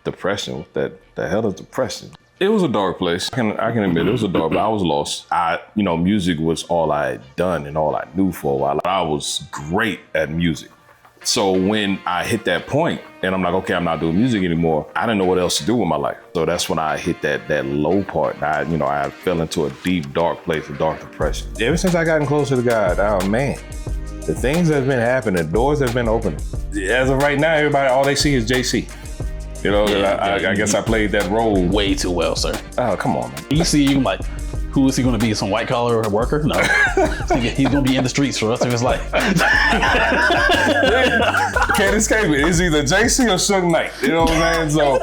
Depression? The hell is depression? It was a dark place. I can admit it was a dark place. I was lost. Music was all I had done and all I knew for a while. I was great at music. So when I hit that point and I'm like, okay, I'm not doing music anymore, I didn't know what else to do with my life. So that's when I hit that low part. I fell into a deep, dark place, a dark depression. Ever since I gotten closer to God, oh man, the things that's been happening, doors have been opening. As of right now, everybody, all they see is JC. I guess I played that role way too well, sir. Oh, come on, man. You see, like, who is he going to be? Some white collar worker? No. He's going to be in the streets for the rest of his life. Can't escape it. It's either JC or Suge Knight. You know what I'm saying? So.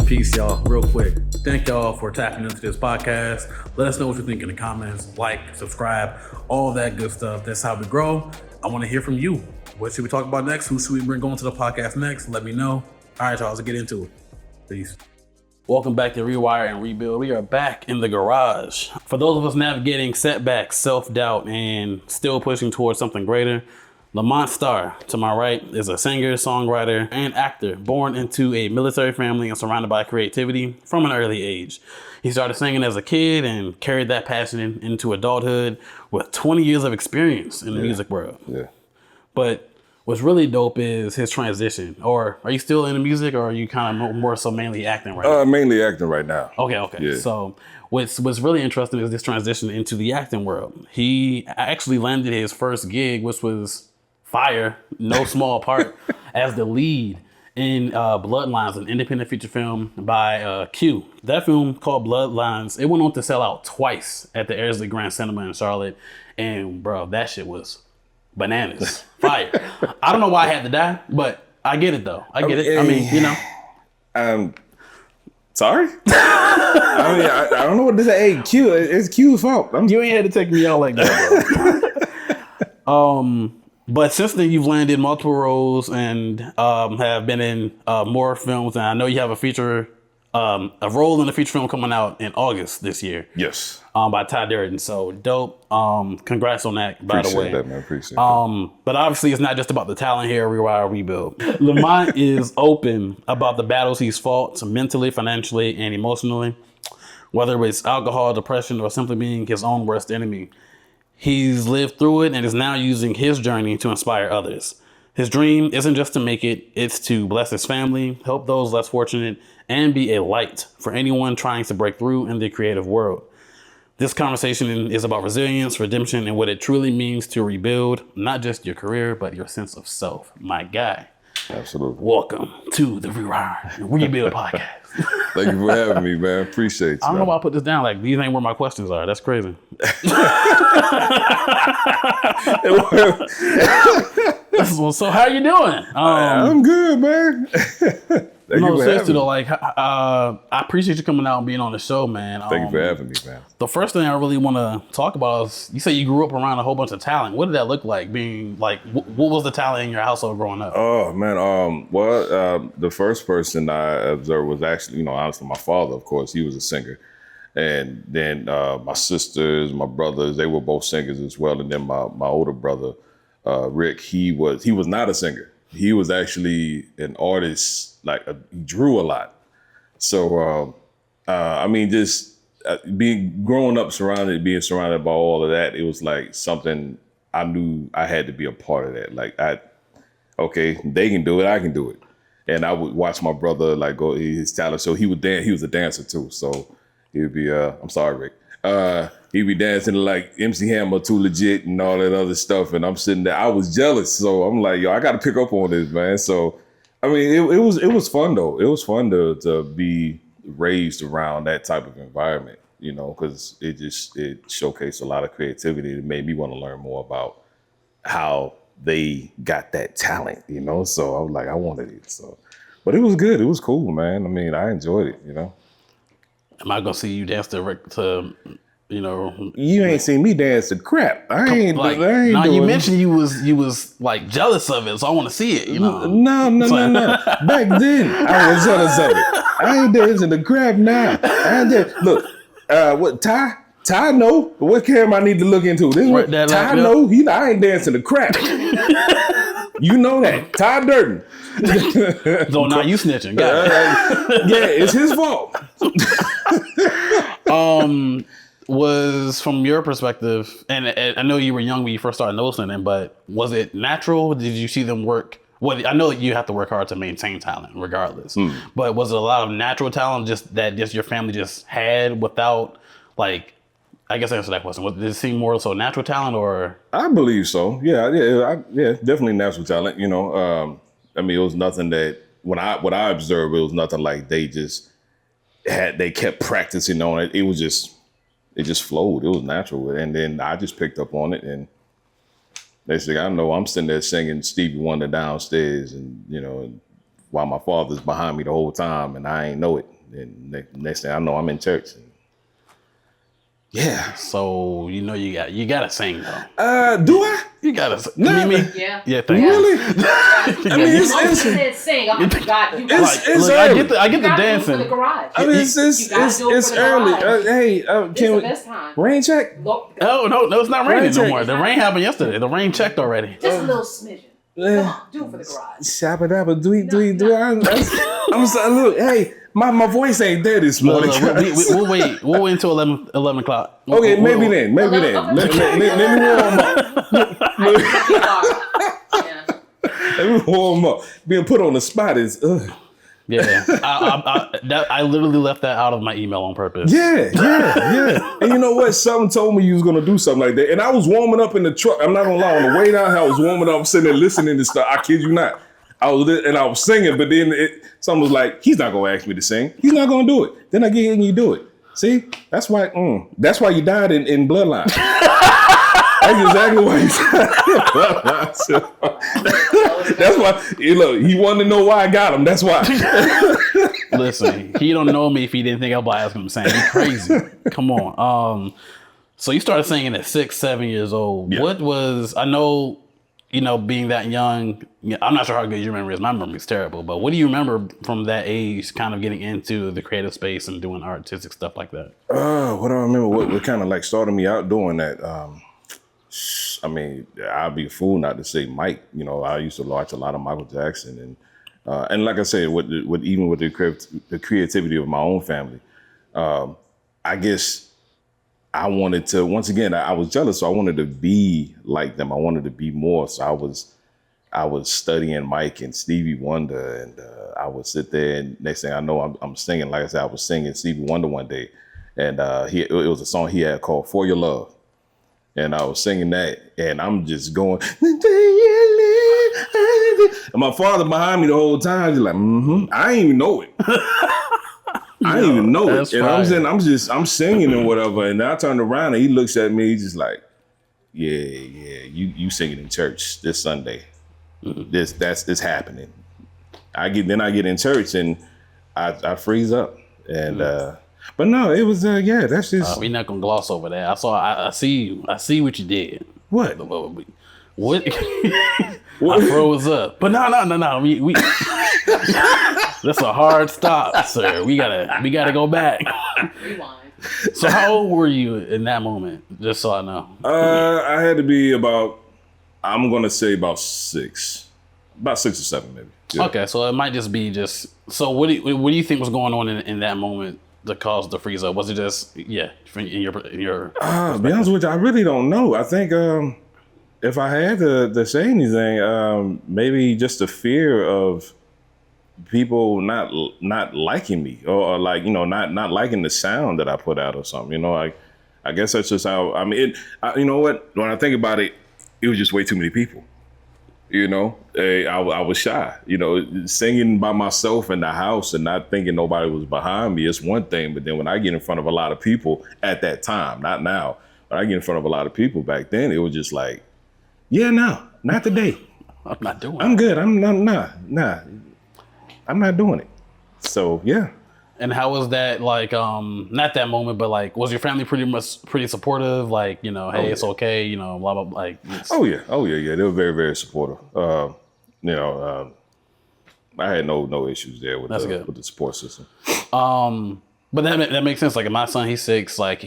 Peace, y'all. Real quick. Thank y'all for tapping into this podcast. Let us know what you think in the comments. Like, subscribe, all that good stuff. That's how we grow. I want to hear from you. What should we talk about next? Who should we bring on to the podcast next? Let me know. All right, y'all. Let's get into it. Peace. Welcome back to Rewire and Rebuild. We are back in the garage. For those of us navigating setbacks, self-doubt, and still pushing towards something greater, Lamont Starr, to my right, is a singer, songwriter, and actor born into a military family and surrounded by creativity from an early age. He started singing as a kid and carried that passion into adulthood with 20 years of experience in the music world. Yeah. But what's really dope is his transition. Or are you still into music, or are you kind of more so mainly acting right now? Mainly acting right now. Okay. Yeah. So what's really interesting is this transition into the acting world. He actually landed his first gig, which was fire, no small part, as the lead in Bloodlines, an independent feature film by Q. That film, called Bloodlines, it went on to sell out twice at the Airsley Grand Cinema in Charlotte. And bro, that shit was bananas. Fire. I don't know why I had to die, but I get it though. I get it. I mean, you know. Sorry? I don't know what to say. Hey, Q, it's Q's fault. You ain't had to take me out like that, bro. But since then, you've landed multiple roles and have been in more films. And I know you have a role in a feature film coming out in August this year. Yes. By Ty Durden. So dope. Congrats on that, by the way. Appreciate that, man. Appreciate that. But obviously, it's not just about the talent here. Rewire, Rebuild. Lamont is open about the battles he's fought mentally, financially, and emotionally. Whether it's alcohol, depression, or simply being his own worst enemy. He's lived through it and is now using his journey to inspire others. His dream isn't just to make it, it's to bless his family, help those less fortunate, and be a light for anyone trying to break through in the creative world. This conversation is about resilience, redemption, and what it truly means to rebuild, not just your career, but your sense of self. My guy. Absolutely. Welcome to the Rewire and Rebuild podcast. Thank you for having me, man. Appreciate you. I don't know why I put this down. Like, these ain't where my questions are. That's crazy. So how you doing? I'm good, man. Seriously though, like, I appreciate you coming out and being on the show, man. Thank you for having me, man. The first thing I really want to talk about is, you say you grew up around a whole bunch of talent. What did that look like? Being like, what was the talent in your household growing up? Oh man, the first person I observed was actually, honestly, my father. Of course, he was a singer, and then my sisters, my brothers, they were both singers as well. And then my older brother, Rick, he was not a singer. He was actually an artist. He drew a lot. So, growing up being surrounded by all of that, it was like something I knew I had to be a part of that. Okay, they can do it, I can do it. And I would watch my brother go his talent show. He would dance. He was a dancer too. So he would be, I'm sorry, Rick. He'd be dancing like MC Hammer, Too Legit, and all that other stuff. And I'm sitting there. I was jealous. So I'm like, yo, I got to pick up on this, man. So, I mean, it was fun, though. It was fun to be raised around that type of environment, because it showcased a lot of creativity. It made me want to learn more about how they got that talent, So I was like, I wanted it. So, but it was good. It was cool, man. I mean, I enjoyed it, Am I gonna see you dance to You ain't seen me dance to crap. I ain't now doing you mentioned you was like jealous of it, so I want to see it. No. Back then, I was jealous of it. I ain't dancing to crap now. Look, What Ty? Ty know what camera I need to look into. This Right, what that Ty like, know. I ain't dancing the crap. You know that Ty Durden. So now you snitching. Got it. Yeah, it's his fault. Was from your perspective, and I know you were young when you first started noticing them, but was it natural? Did you see them work? Well, I know you have to work hard to maintain talent regardless, but was it a lot of natural talent just your family just had without, like, I guess I answer that question. Did it seem more so natural talent or? I believe so. Yeah, definitely natural talent. You know, I mean, it was nothing that what I observed, it was nothing like they kept practicing on it. It just flowed. It was natural, and then I just picked up on it. And next thing I know, I'm sitting there singing Stevie Wonder downstairs, and while my father's behind me the whole time, and I ain't know it. And next thing I know, I'm in church. Yeah. So you gotta sing though. Do I? You gotta sing. Nah, Yeah. Yeah. Thank you. Really? I mean, As long as you said sing, I'm like, God, you got it's Look, early. I get the to do it dancing. for the garage. I mean, it's early. Hey, It's can the we best time. rain check? Look, Oh no, it's not raining no check. more. The rain happened yesterday. The rain checked already. just a little smidgen. Come on, do it for the garage. Shabba dabba, do it. I'm sorry. Look, hey, my voice ain't there this morning. We'll wait. We'll wait until 11 o'clock. Okay, maybe then. Let me warm up. Yeah. Let me warm up. Being put on the spot is. Yeah, I literally left that out of my email on purpose. Yeah. And you know what? Something told me you was gonna do something like that. And I was warming up in the truck. I'm not gonna lie. On the way down here, I was warming up, sitting there listening to stuff. I kid you not. I was singing, but then someone was like, "He's not gonna ask me to sing. He's not gonna do it." Then I get in and you do it. See, that's why you died in Bloodline. That's exactly why you died. That's why. Look, he wanted to know why I got him. That's why. Listen, he don't know me if he didn't think I was asking him to sing. He's crazy. Come on. So you started singing at 6, 7 years old. Yeah. What was? I know. Being that young, I'm not sure how good your memory is. My memory is terrible. But what do you remember from that age, kind of getting into the creative space and doing artistic stuff like that? What do I remember? What kind of like started me out doing that? I mean, I'd be a fool not to say Mike. I used to watch a lot of Michael Jackson, and like I said, even with the creativity of my own family, I guess. I wanted to, once again, I was jealous, so I wanted to be like them. I wanted to be more. So I was studying Mike and Stevie Wonder, and I would sit there, and next thing I know, I'm singing. Like I said, I was singing Stevie Wonder one day, and it was a song he had called "For Your Love," and I was singing that, and I'm just going, and my father behind me the whole time, just like, I didn't even know it. I didn't even know it. And I'm singing and whatever. And I turned around and he looks at me, he's just like, yeah, you singing in church this Sunday. This happening. I get in church and I freeze up. And but no, it was that's just we're not gonna gloss over that. I see you. I see what you did. What? What? I froze up. But no. We that's a hard stop, sir. We gotta go back. Rewind. So how old were you in that moment? Just so I know. I had to be I'm gonna say about 6 or 7 maybe. Yeah. Okay, so it might just be so what do you think was going on in that moment that caused the freeze up? Was it just in your to be honest with you, I really don't know. I think if I had to say anything, maybe just the fear of people not liking me or like not liking the sound that I put out or something. I guess that's just how. I mean, you know what? When I think about it, it was just way too many people. I was shy. Singing by myself in the house and not thinking nobody was behind me is one thing. But then when I get in front of a lot of people at that time, not now, when I get in front of a lot of people back then, it was just like, yeah, no, not today. I'm not doing it. I'm good. I'm not doing it. So yeah. And how was that like? Not that moment, but like, was your family pretty supportive? Like, hey, it's okay. Blah blah. Like, oh yeah. They were very very supportive. I had no issues there with the support system. But that makes sense. Like, my son, he's 6. Like,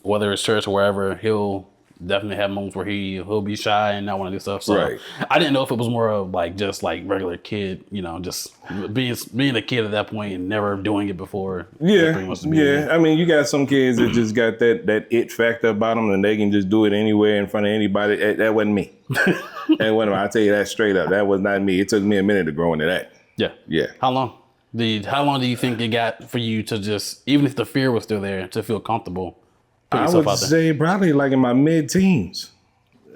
whether it's church or wherever, he'll definitely have moments where he'll be shy and not want to do stuff. So Right. I didn't know if it was more of like just like regular kid, just being a kid at that point and never doing it before. Yeah, Pretty much the yeah. I mean, you got some kids that just got that it factor about them, and they can just do it anywhere in front of anybody. That wasn't me. That wasn't me. I tell you that straight up. That was not me. It took me a minute to grow into that. Yeah. Yeah. How long? How long do you think it got for you to just, even if the fear was still there, to feel comfortable putting I yourself would out there? say probably like in my mid-teens.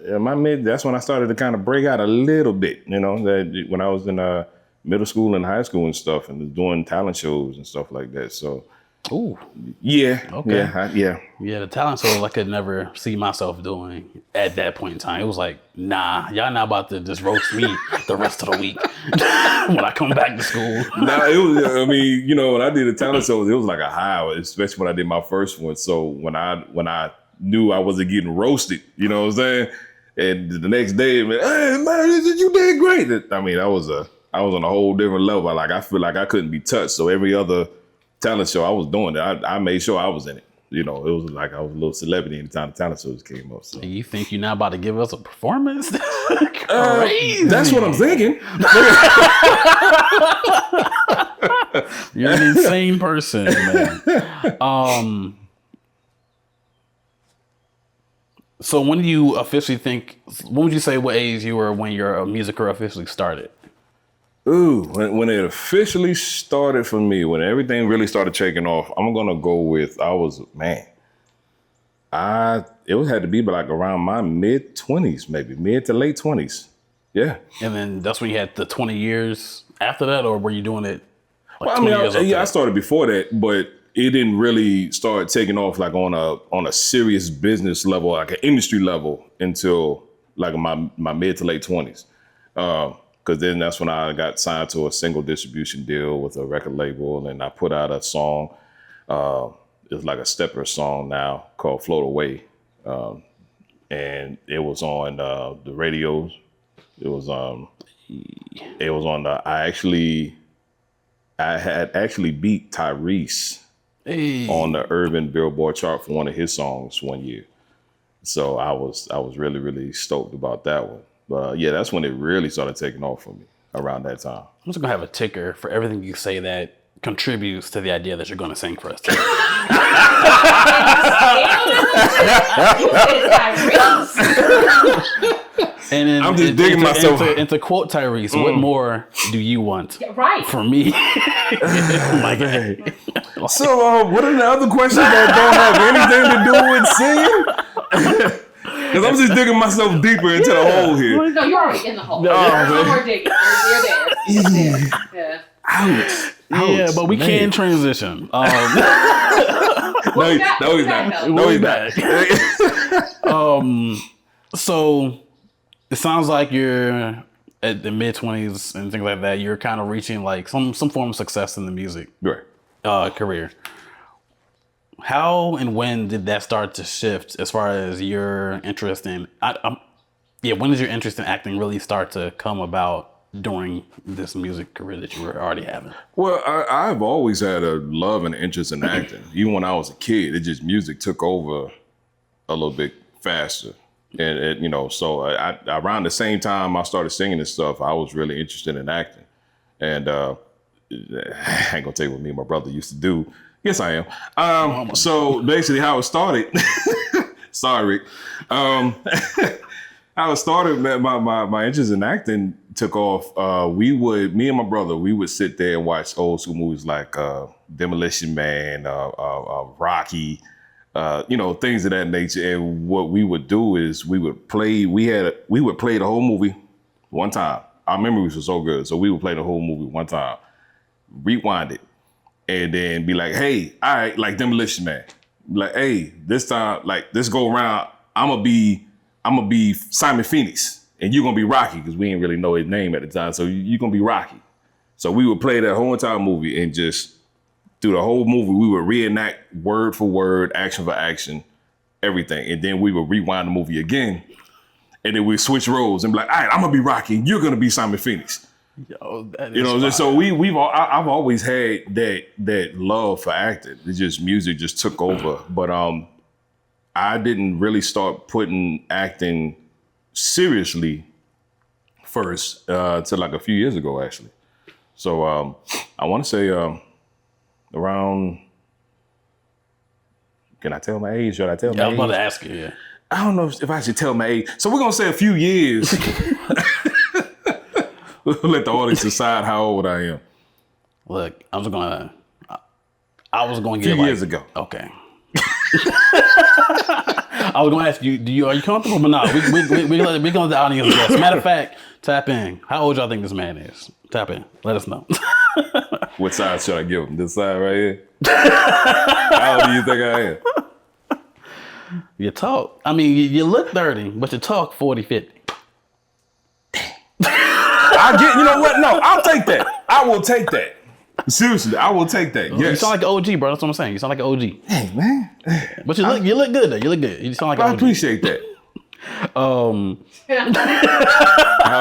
That's when I started to kind of break out a little bit, that when I was in middle school and high school and stuff, and was doing talent shows and stuff like that. So, Ooh. yeah, Okay. yeah. The talent shows I could never see myself doing at that point in time. It was like, nah, y'all not about to just roast me the rest of the week when I come back to school. No, it was. I mean, when I did the talent shows, it was like a high, especially when I did my first one. So when I knew I wasn't getting roasted, you know what I'm saying, and the next day, man, hey man, you did great. I mean, I was on a whole different level. Like, I feel like I couldn't be touched. So every other talent show I was doing it, I made sure I was in it. It was like I was a little celebrity anytime the talent shows came up. So. You think you're not about to give us a performance? Crazy. That's what I'm thinking. You're an insane person, man. So when do you officially think? When would you say what age you were when your music career officially started? Ooh, when it officially started for me, when everything really started taking off, I'm gonna go with it had to be like around my mid-20s, maybe mid to late 20s. Yeah. And then that's when you had the 20 years after that, or were you doing it? Like, Well, I mean, I started before that, but it didn't really start taking off like on a serious business level, like an industry level, until like my mid to late 20s. Because then that's when I got signed to a single distribution deal with a record label, and I put out a song. It's like a stepper song now called "Float Away," and it was on the radios. It was on the. I had actually beat Tyrese on the Urban Billboard chart for one of his songs one year. So I was really, really stoked about that one. But yeah, that's when it really started taking off for me, around that time. I'm just gonna have a ticker for everything you say that contributes to the idea that you're gonna sing for us today. And then, I'm just digging myself. And to quote Tyrese, what more do you want from me? My God. So what are the other questions that don't have anything to do with singing? Because I'm just digging myself deeper into the hole here. No, you're already in the hole. No, No more digging. You're there. Yeah. Ouch. Yeah, but we can transition. No, he's not. So it sounds like you're at the mid-20s and things like that. You're kind of reaching like some form of success in the music career. How and when did that start to shift as far as your interest in? When did your interest in acting really start to come about during this music career that you were already having? Well, I've always had a love and interest in acting. Even when I was a kid, music took over a little bit faster. And so around the same time I started singing and stuff, I was really interested in acting. And I ain't gonna tell you what me and my brother used to do. Yes, I am. So basically how it started, sorry, Rick. How it started, my interest in acting took off. Me and my brother, we would sit there and watch old school movies like Demolition Man, Rocky, things of that nature. And what we would do is we would play the whole movie one time. Our memories were so good. So we would play the whole movie one time, rewind it, and then be like, hey, all right, like Demolition Man. Like, hey, this time, like this go around, I'm gonna be Simon Phoenix and you're gonna be Rocky, because we didn't really know his name at the time. So you're gonna be Rocky. So we would play that whole entire movie, and just through the whole movie, we would reenact word for word, action for action, everything. And then we would rewind the movie again. And then we'd switch roles and be like, all right, I'm gonna be Rocky and you're gonna be Simon Phoenix. Yo, that is You know, fire. so I've always had that love for acting. It's just music just took over. But I didn't really start putting acting seriously first till like a few years ago, actually. So I want to say around. Can I tell my age? Should I tell my I was about age? to ask you. Yeah. I don't know if I should tell my age. So we're gonna say a few years. We'll let the audience decide how old I am. Look, I was gonna A get few like, years ago. Okay. I was gonna ask you, are you comfortable? But no, we gonna let the audience guess. Matter of fact, tap in. How old y'all think this man is? Tap in. Let us know. What side should I give him? This side right here? How old do you think I am? You talk. I mean, you look 30, but you talk 40, 50. You know what? No, I'll take that. I will take that. Seriously, I will take that. Yes. You sound like an OG, bro. That's what I'm saying. You sound like an OG. Hey, man. But you look good though. You look good. You sound like an I OG. appreciate that. How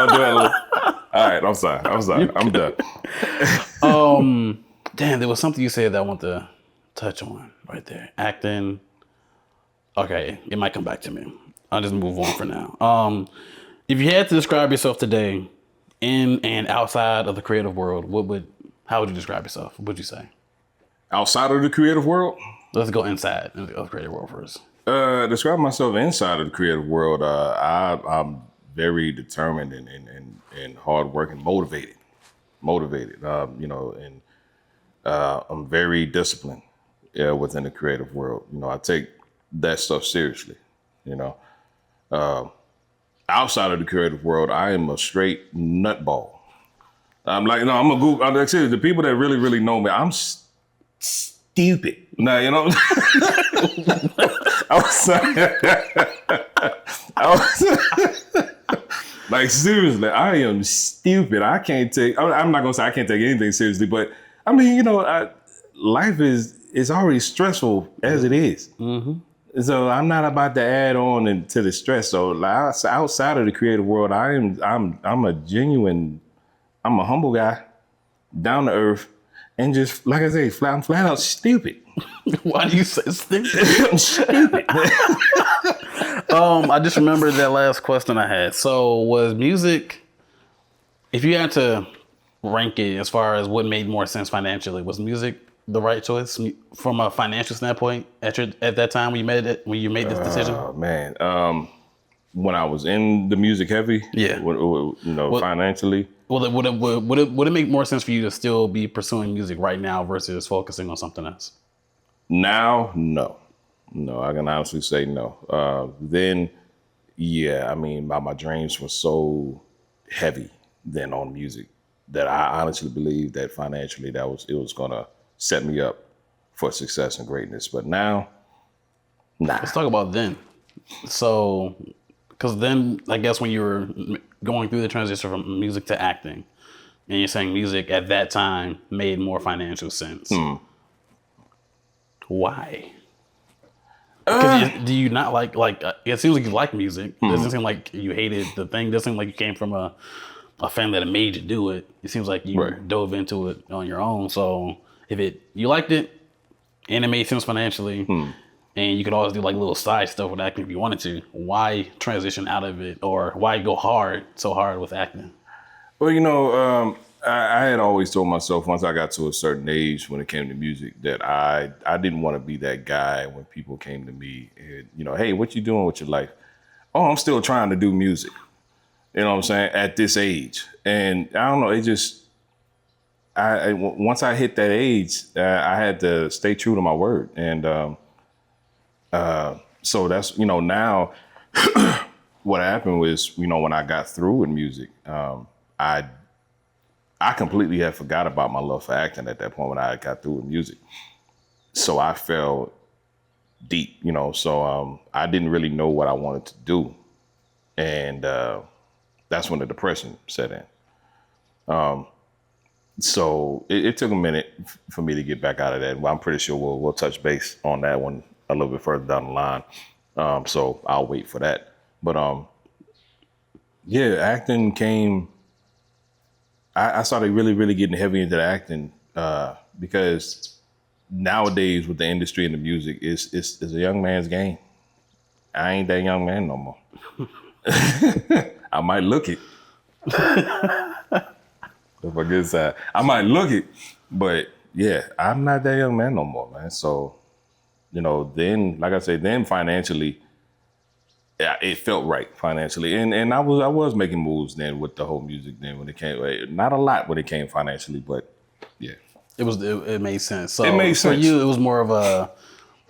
do I look? All right, I'm sorry. I'm done. Damn, there was something you said that I want to touch on right there. Acting. Okay, it might come back to me. I'll just move on for now. If you had to describe yourself today in and outside of the creative world, how would you describe yourself? What would you say? Outside of the creative world? Let's go inside of the creative world first. Describe myself inside of the creative world. I'm very determined and hardworking, motivated. You know, and I'm very disciplined within the creative world. You know, I take that stuff seriously. You know, outside of the creative world, I am a straight nutball. I'm like, no, I'm a Google. I'm like, seriously, the people that really, really know me, I'm stupid. Now, you know, like, seriously, I am stupid. I can't take, I'm not going to say I can't take anything seriously, but I mean, you know, life is already stressful as it is. Mm-hmm. So I'm not about to add on to the stress. So like, outside of the creative world, I'm a humble guy, down to earth, and just like I say, I'm flat out stupid. Why do you say stupid? I'm stupid. I just remembered that last question I had. So was music, if you had to rank it as far as what made more sense financially, was music the right choice from a financial standpoint at that time when you made this decision? Oh man, when I was in the music heavy, Yeah. you know, financially. Well, would it make more sense for you to still be pursuing music right now versus focusing on something else? Now, no, I can honestly say no. Then, yeah, I mean, my dreams were so heavy then on music that I honestly believe that financially it was gonna set me up for success and greatness. But now, nah. Let's talk about then. So, because then I guess when you were going through the transition from music to acting, and you're saying music at that time made more financial sense. Why? Do you not like? It seems like you like music. It doesn't seem like you hated the thing. It doesn't seem like you came from a family that made you do it. It seems like you dove into it on your own. So if you liked it and it made sense financially, and you could always do like little side stuff with acting if you wanted to, why transition out of it, or why go so hard with acting? Well, you know, I had always told myself once I got to a certain age when it came to music that I didn't want to be that guy when people came to me and, you know, hey, what you doing with your life? Oh, I'm still trying to do music. You know what I'm saying? At this age. And I don't know, it just, once I hit that age, I had to stay true to my word. And so that's, you know, now what happened was, you know, when I got through with music, I completely had forgot about my love for acting at that point when I got through with music. So I fell deep, you know, so I didn't really know what I wanted to do. And that's when the depression set in. So it took a minute for me to get back out of that. Well, I'm pretty sure we'll touch base on that one a little bit further down the line. So I'll wait for that. But yeah, acting came, I started really getting heavy into the acting because nowadays with the industry and the music, it's a young man's game. I ain't that young man no more. I might look it. If I get sad, I might look it, but yeah, I'm not that young man no more, man. So, then, like I said, then financially, yeah, it felt right financially, and I was making moves then with the whole music. Then when it came, not a lot when it came financially, but yeah, it made sense. So it made sense. For you, it was more of a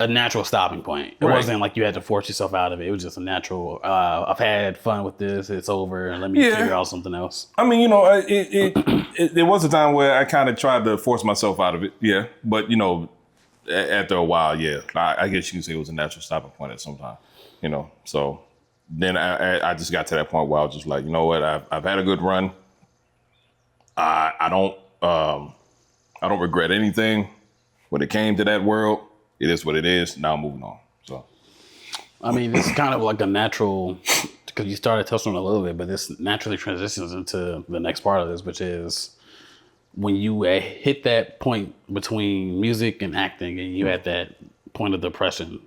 natural stopping point. It Right. wasn't like you had to force yourself out of it. It was just a natural. I've had fun with this. It's over, and let me figure out something else. I mean, there was a time where I kind of tried to force myself out of it. Yeah, but after a while, yeah, I guess you can say it was a natural stopping point at some time. So then I just got to that point where I was just like, you know what, I've had a good run. I don't regret anything. When it came to that world, it is what it is. Now I'm moving on. So, I mean, it's kind of like a natural, because you started touching on it a little bit, but this naturally transitions into the next part of this, which is when you hit that point between music and acting, and you had that point of depression.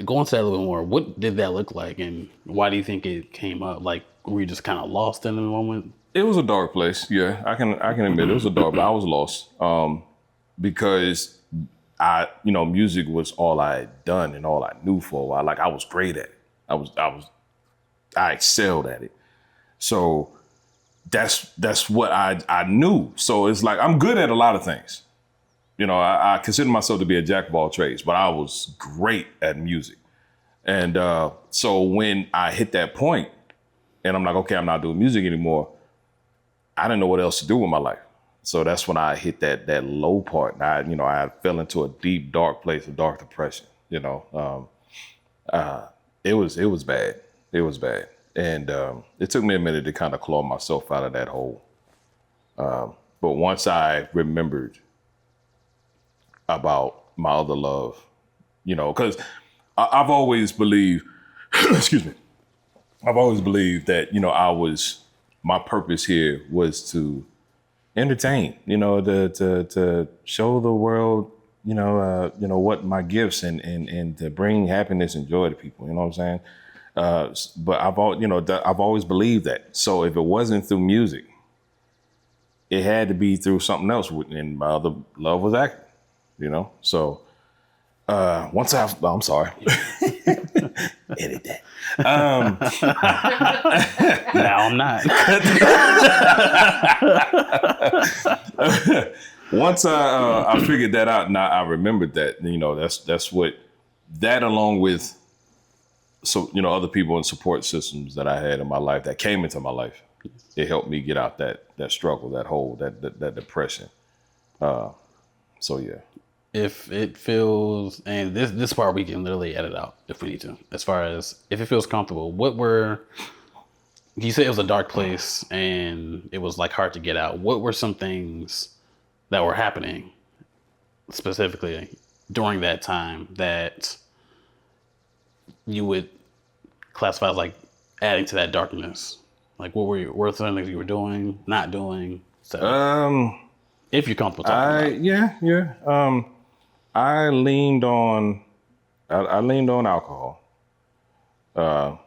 Go into that a little bit more. What did that look like, and why do you think it came up? Like, were you just kind of lost in the moment? it was a dark place. Yeah, I can admit it was a dark. But I was lost because music was all I had done and all I knew for a while. Like I was great at it. I excelled at it. So that's what I knew. So it's like I'm good at a lot of things. I consider myself to be a jack of all trades, but I was great at music. And so when I hit that point and I'm like, okay, I'm not doing music anymore, I didn't know what else to do with my life. So that's when I hit that low part. And I fell into a deep, dark place, a dark depression. It was bad. It was bad. And it took me a minute to kind of claw myself out of that hole. But once I remembered about my other love, because I've always believed, excuse me, I've always believed that, my purpose here was to entertain, to show the world, what my gifts and to bring happiness and joy to people, you know what I'm saying? But I've always believed that. So if it wasn't through music, it had to be through something else. And my other love was acting. So I'm sorry. Edit that. Now I'm not. Once I figured that out, and I remembered that, that's what that, along with other people and support systems that I had in my life that came into my life, it helped me get out that struggle, that hole, that depression. So yeah. If it feels, and this part we can literally edit out if we need to, as far as if it feels comfortable, you said it was a dark place and it was like hard to get out. What were some things that were happening specifically during that time that you would classify as like adding to that darkness? Like were some things you were doing, not doing? So, if you're comfortable talking about it. Yeah. I leaned on alcohol to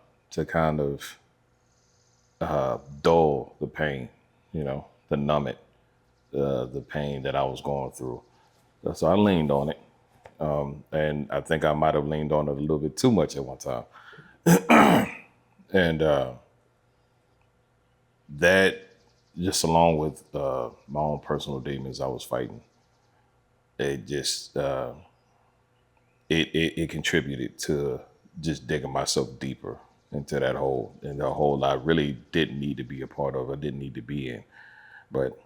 kind of dull the pain, to numb it, the pain that I was going through. So I leaned on it, and I think I might have leaned on it a little bit too much at one time, and that, just along with my own personal demons I was fighting, it just it contributed to just digging myself deeper into that hole, and the hole I really didn't need to be a part of, I didn't need to be in. But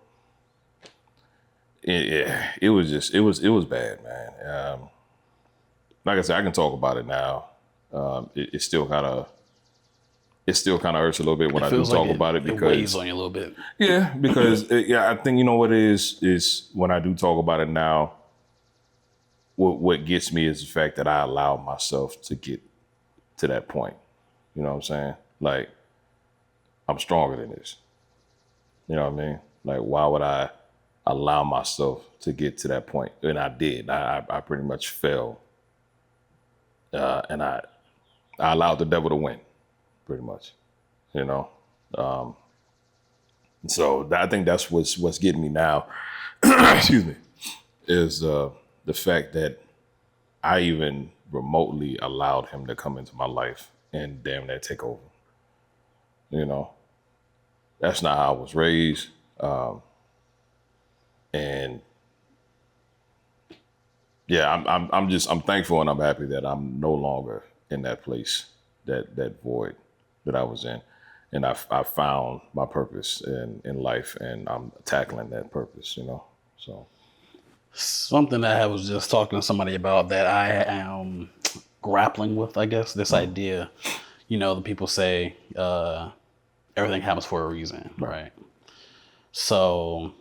it was bad, man. Like I said, I can talk about it now. It still kind of hurts a little bit when I do talk about it, because it weighs on you a little bit. Yeah, because I think what it is when I do talk about it now, what gets me is the fact that I allow myself to get to that point. You know what I'm saying? Like, I'm stronger than this. You know what I mean? Like, why would I allow myself to get to that point? And I did. I pretty much fell. And I allowed the devil to win, pretty much, you know? So I think that's what's getting me now, excuse me, is the fact that I even remotely allowed him to come into my life and damn near take over. You know, that's not how I was raised. And yeah, I'm thankful and I'm happy that I'm no longer in that place, that void that I was in. And I found my purpose in life, and I'm tackling that purpose, you know? So. Something that I was just talking to somebody about that I am grappling with, I guess, this idea, you know, the people say everything happens for a reason, right? So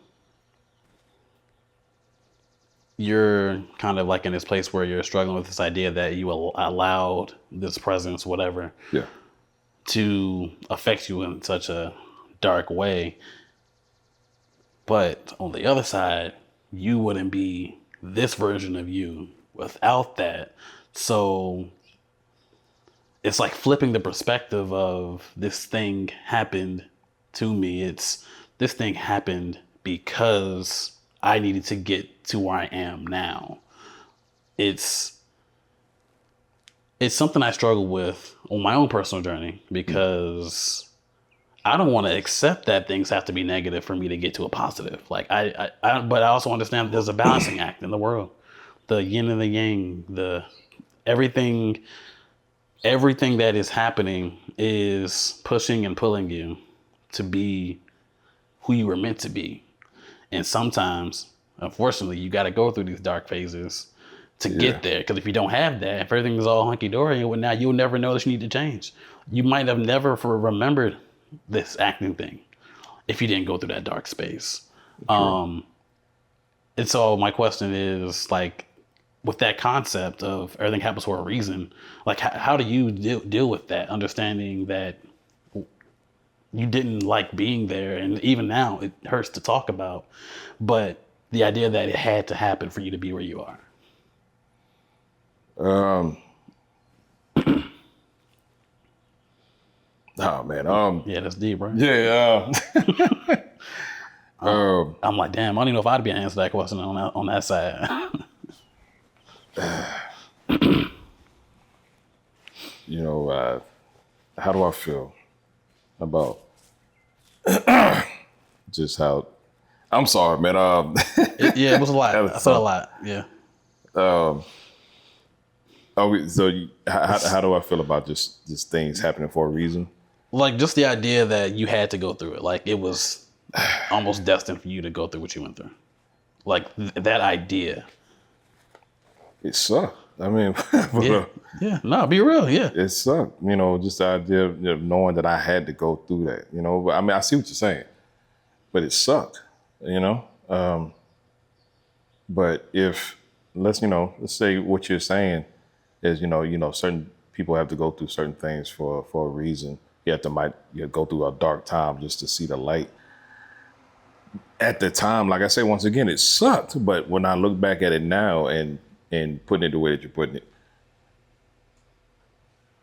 you're kind of like in this place where you're struggling with this idea that you allowed this presence, whatever, Yeah. to affect you in such a dark way. But on the other side, you wouldn't be this version of you without that. So it's like flipping the perspective of this thing happened to me. It's this thing happened because I needed to get to where I am now. It's something I struggle with on my own personal journey because I don't want to accept that things have to be negative for me to get to a positive. Like but I also understand that there's a balancing act in the world, the yin and the yang, the everything that is happening is pushing and pulling you to be who you were meant to be. And sometimes, unfortunately, you got to go through these dark phases to get there. Because if you don't have that, if everything is all hunky-dory, well, now you'll never know that you need to change. You might have never remembered this acting thing if you didn't go through that dark space. And so my question is, like, with that concept of everything happens for a reason, like, how do you deal with that, understanding that you didn't like being there, and even now it hurts to talk about, but the idea that it had to happen for you to be where you are? Oh man. Yeah, that's deep, right? Yeah. I'm like, damn, I don't even know if I'd be able to answer that question on that side. You know, how do I feel about just how? I'm sorry, man. It was a lot. I felt a lot. Yeah. How do I feel about just things happening for a reason? Like, just the idea that you had to go through it. Like, it was almost destined for you to go through what you went through. Like, that idea. It sucked. I mean, No, be real. Yeah. it sucked. You know, just the idea of knowing that I had to go through that. You know, but I mean, I see what you're saying, but it sucked. You know, but if let's say what you're saying is certain people have to go through certain things for a reason. You have to go through a dark time just to see the light. At the time, like I said, once again, it sucked. But when I look back at it now and putting it the way that you're putting it,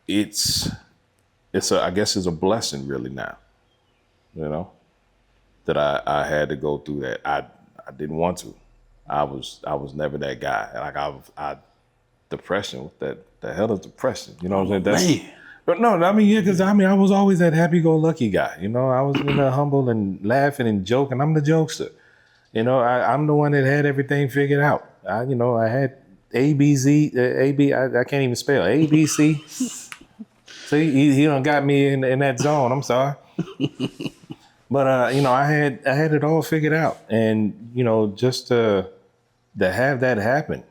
I guess it's a blessing really now, you know, that I had to go through that. I didn't want to. I was never that guy. Like depression. What the hell is depression? You know what I'm saying? Man. But no, I mean, yeah, because I was always that happy-go-lucky guy. You know, I was humble and laughing and joking. I'm the jokester. You know, I'm the one that had everything figured out. I had A, B, Z, A, B. I can't even spell A, B, C. See, he done got me in that zone. I'm sorry. But I had it all figured out, and just to have that happen.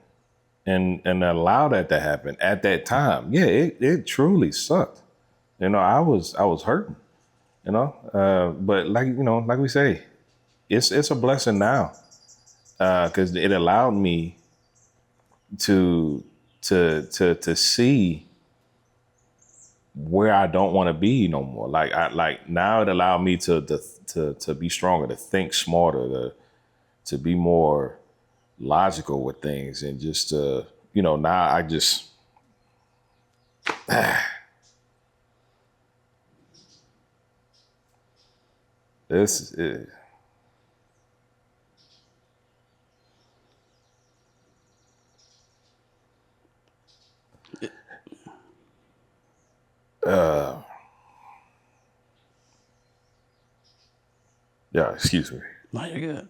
And allow that to happen at that time. Yeah, it truly sucked. I was hurting. But like we say, it's a blessing now, because it allowed me to see where I don't want to be no more. Like now it allowed me to be stronger, to think smarter, to be more logical with things, and just now I just this is, yeah, excuse me. No, you're good.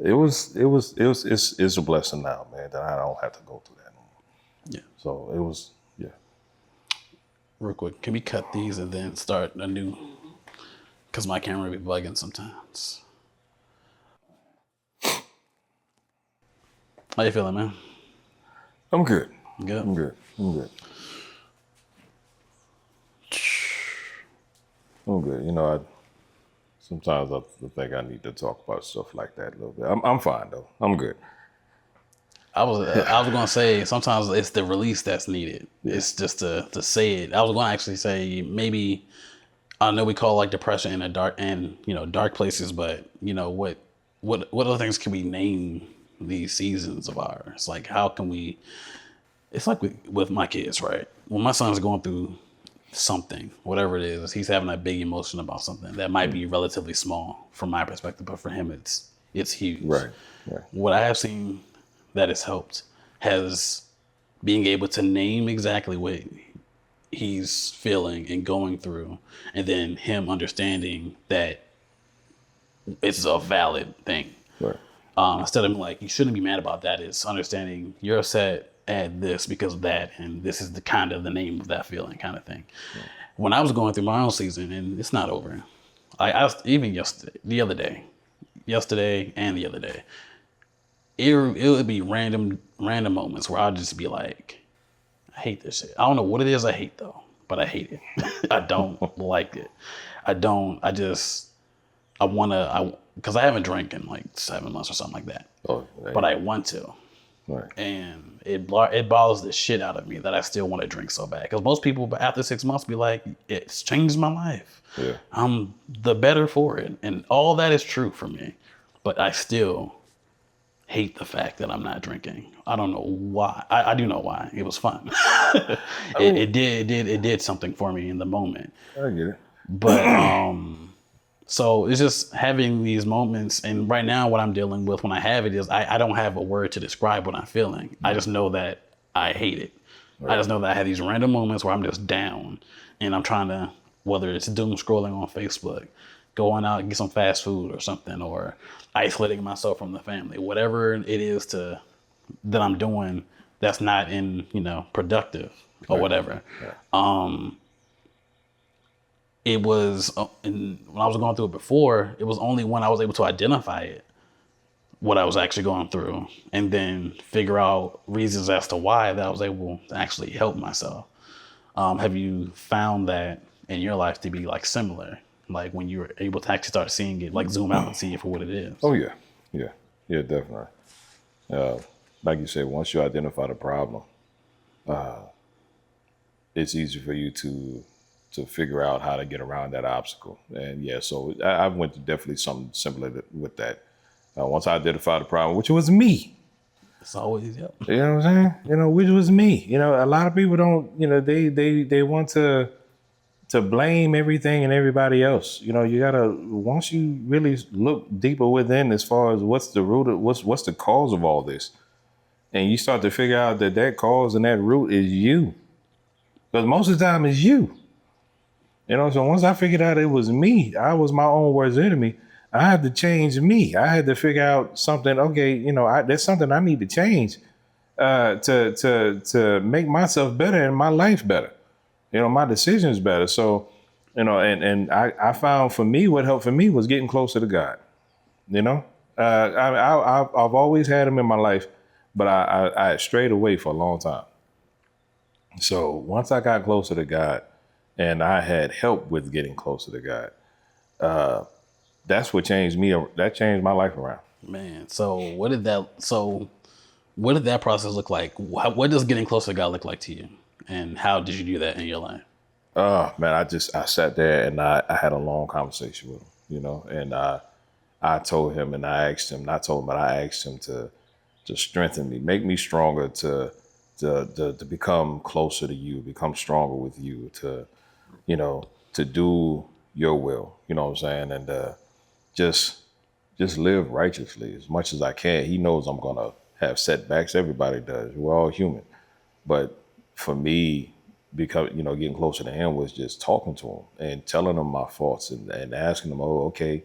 It's a blessing now, man, that I don't have to go through that no more. Yeah. So it was, yeah. Real quick, can we cut these and then start a new? Because my camera be bugging sometimes. How you feeling, man? I'm good. Good. I'm good. I'm good. I'm good. Sometimes I think I need to talk about stuff like that a little bit. I'm fine though. I'm good. I was gonna say sometimes it's the release that's needed. Yeah. It's just to say it. I was gonna actually say maybe I know we call like depression in the dark and dark places, but what other things can we name these seasons of ours? Like how can we? It's like with my kids, right? When my son's going through something, whatever it is, he's having a big emotion about something that might be relatively small from my perspective, but for him it's huge. Right. What I have seen that has helped has being able to name exactly what he's feeling and going through, and then him understanding that it's a valid thing. Right. Instead of like, you shouldn't be mad about that, it's understanding you're upset at this because of that, and this is the kind of the name of that feeling kind of thing. Yeah. When I was going through my own season, and it's not over, I even yesterday and the other day, it would be random moments where I'd just be like, I hate this shit. I don't know what it is I hate though, but I hate it. I don't like it. Because I haven't drank in like 7 months or something like that. Oh, right. But I want to. Right. And it bothers the shit out of me that I still want to drink so bad. Because most people after 6 months be like, it's changed my life. Yeah. I'm the better for it. And all that is true for me. But I still hate the fact that I'm not drinking. I don't know why. I do know why. It was fun. It did something for me in the moment. I get it. But so it's just having these moments, and right now what I'm dealing with when I have it is I don't have a word to describe what I'm feeling. I just know that I hate it. Right. I just know that I have these random moments where I'm just down and I'm trying to, whether it's doom scrolling on Facebook, going out and get some fast food or something, or isolating myself from the family, whatever it is that I'm doing that's not productive or whatever. Right. It was, when I was going through it before, it was only when I was able to identify it, what I was actually going through, and then figure out reasons as to why that I was able to actually help myself. Have you found that in your life to be like similar? Like when you were able to actually start seeing it, like zoom out and see it for what it is? Oh yeah, definitely. Like you said, once you identify the problem, it's easy for you to figure out how to get around that obstacle. And yeah, so I went to definitely something similar with that. Once I identified the problem, which was me. It's always, yep. You know what I'm saying? Which was me. A lot of people don't, they want to blame everything and everybody else. You gotta, once you really look deeper within as far as what's the root of, what's the cause of all this, and you start to figure out that cause and that root is you. Because most of the time it's you. So once I figured out it was me, I was my own worst enemy. I had to change me. I had to figure out something. Okay, there's something I need to change to make myself better and my life better. My decisions better. So, and I found for me, what helped for me was getting closer to God. I've always had him in my life, but I strayed away for a long time. So once I got closer to God, and I had help with getting closer to God, that's what changed me. That changed my life around. Man, so what did that process look like? What does getting closer to God look like to you? And how did you do that in your life? Man, I sat there and I had a long conversation with him, and I told him and I asked him, not told him, but I asked him to strengthen me, make me stronger, to become closer to you, become stronger with you, to do your will, you know what I'm saying? And just live righteously as much as I can. He knows I'm gonna have setbacks. Everybody does. We're all human. But for me, because getting closer to him was just talking to him and telling him my faults and asking him, oh, okay,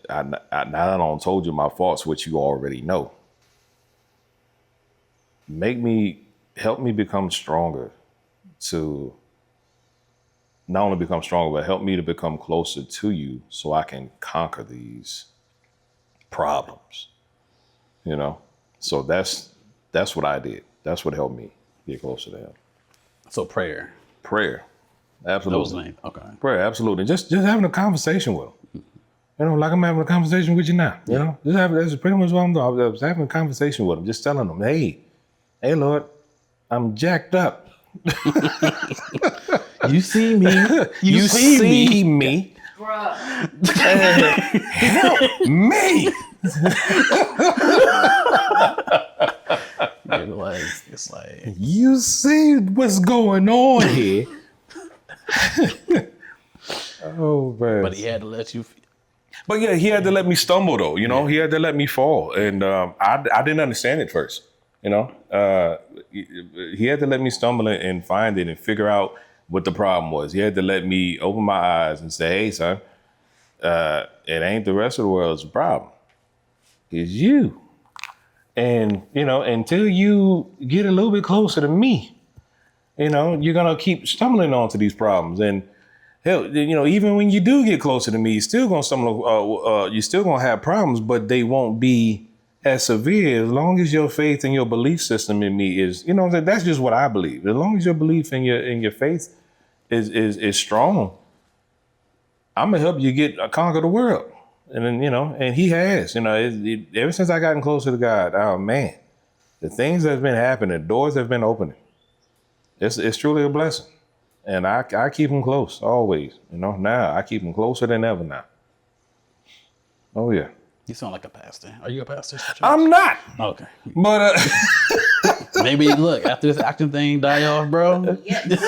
now that I don't told you my faults, which you already know. Help me become stronger, to not only become stronger, but help me to become closer to you so I can conquer these problems, So that's what I did. That's what helped me get closer to him. So prayer. Absolutely. That was the name. Okay. Prayer, absolutely. Just having a conversation with him. Like I'm having a conversation with you now. That's pretty much what I'm doing. I was having a conversation with him, just telling him, hey, Lord, I'm jacked up. You see me. You see me. Bruh. Help me. It's like You see what's going on here. Oh, man. But he had to let you. But yeah, he had to let me stumble though, he had to let me fall. And I didn't understand it first, he had to let me stumble and find it and figure out what the problem was. He had to let me open my eyes and say, hey, son, it ain't the rest of the world's problem. It's you. And, until you get a little bit closer to me, you're going to keep stumbling onto these problems. And hell, even when you do get closer to me, you're still going to stumble, you're still going to have problems, but they won't be as severe as long as your faith and your belief system in me is, that's just what I believe. As long as your belief in your faith is strong, I'm going to help you conquer the world. And then, and he has, ever since I gotten closer to God, oh man, the things that's been happening, doors have been opening. It's truly a blessing. And I keep him close always, now I keep him closer than ever now. Oh yeah. You sound like a pastor. Are you a pastor? I'm not. Okay. But maybe look, after this acting thing die off, bro. Yes.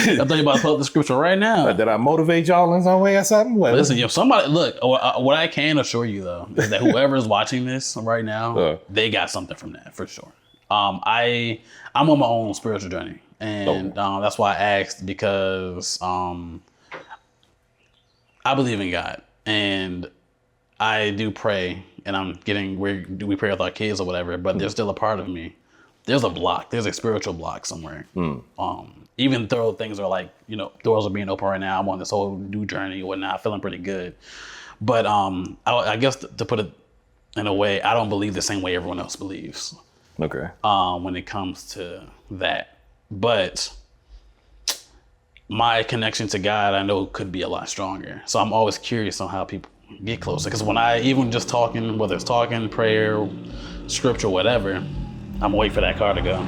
I thought you about to pull up the scripture right now. Did I motivate y'all in some way or something? Well, Listen, somebody look. What I can assure you though is that whoever is watching this right now, they got something from that for sure. I'm on my own spiritual journey, and that's why I asked, because I believe in God. And I do pray, and we pray with our kids or whatever, but there's still a part of me. There's a spiritual block somewhere. Even though things are like, doors are being open right now, I'm on this whole new journey and whatnot, feeling pretty good. But I guess to put it in a way, I don't believe the same way everyone else believes. Okay. When it comes to that. But my connection to God, I know, could be a lot stronger. So I'm always curious on how people get closer. Because when even just talking, whether it's talking, prayer, scripture, whatever, I'm waiting for that car to go.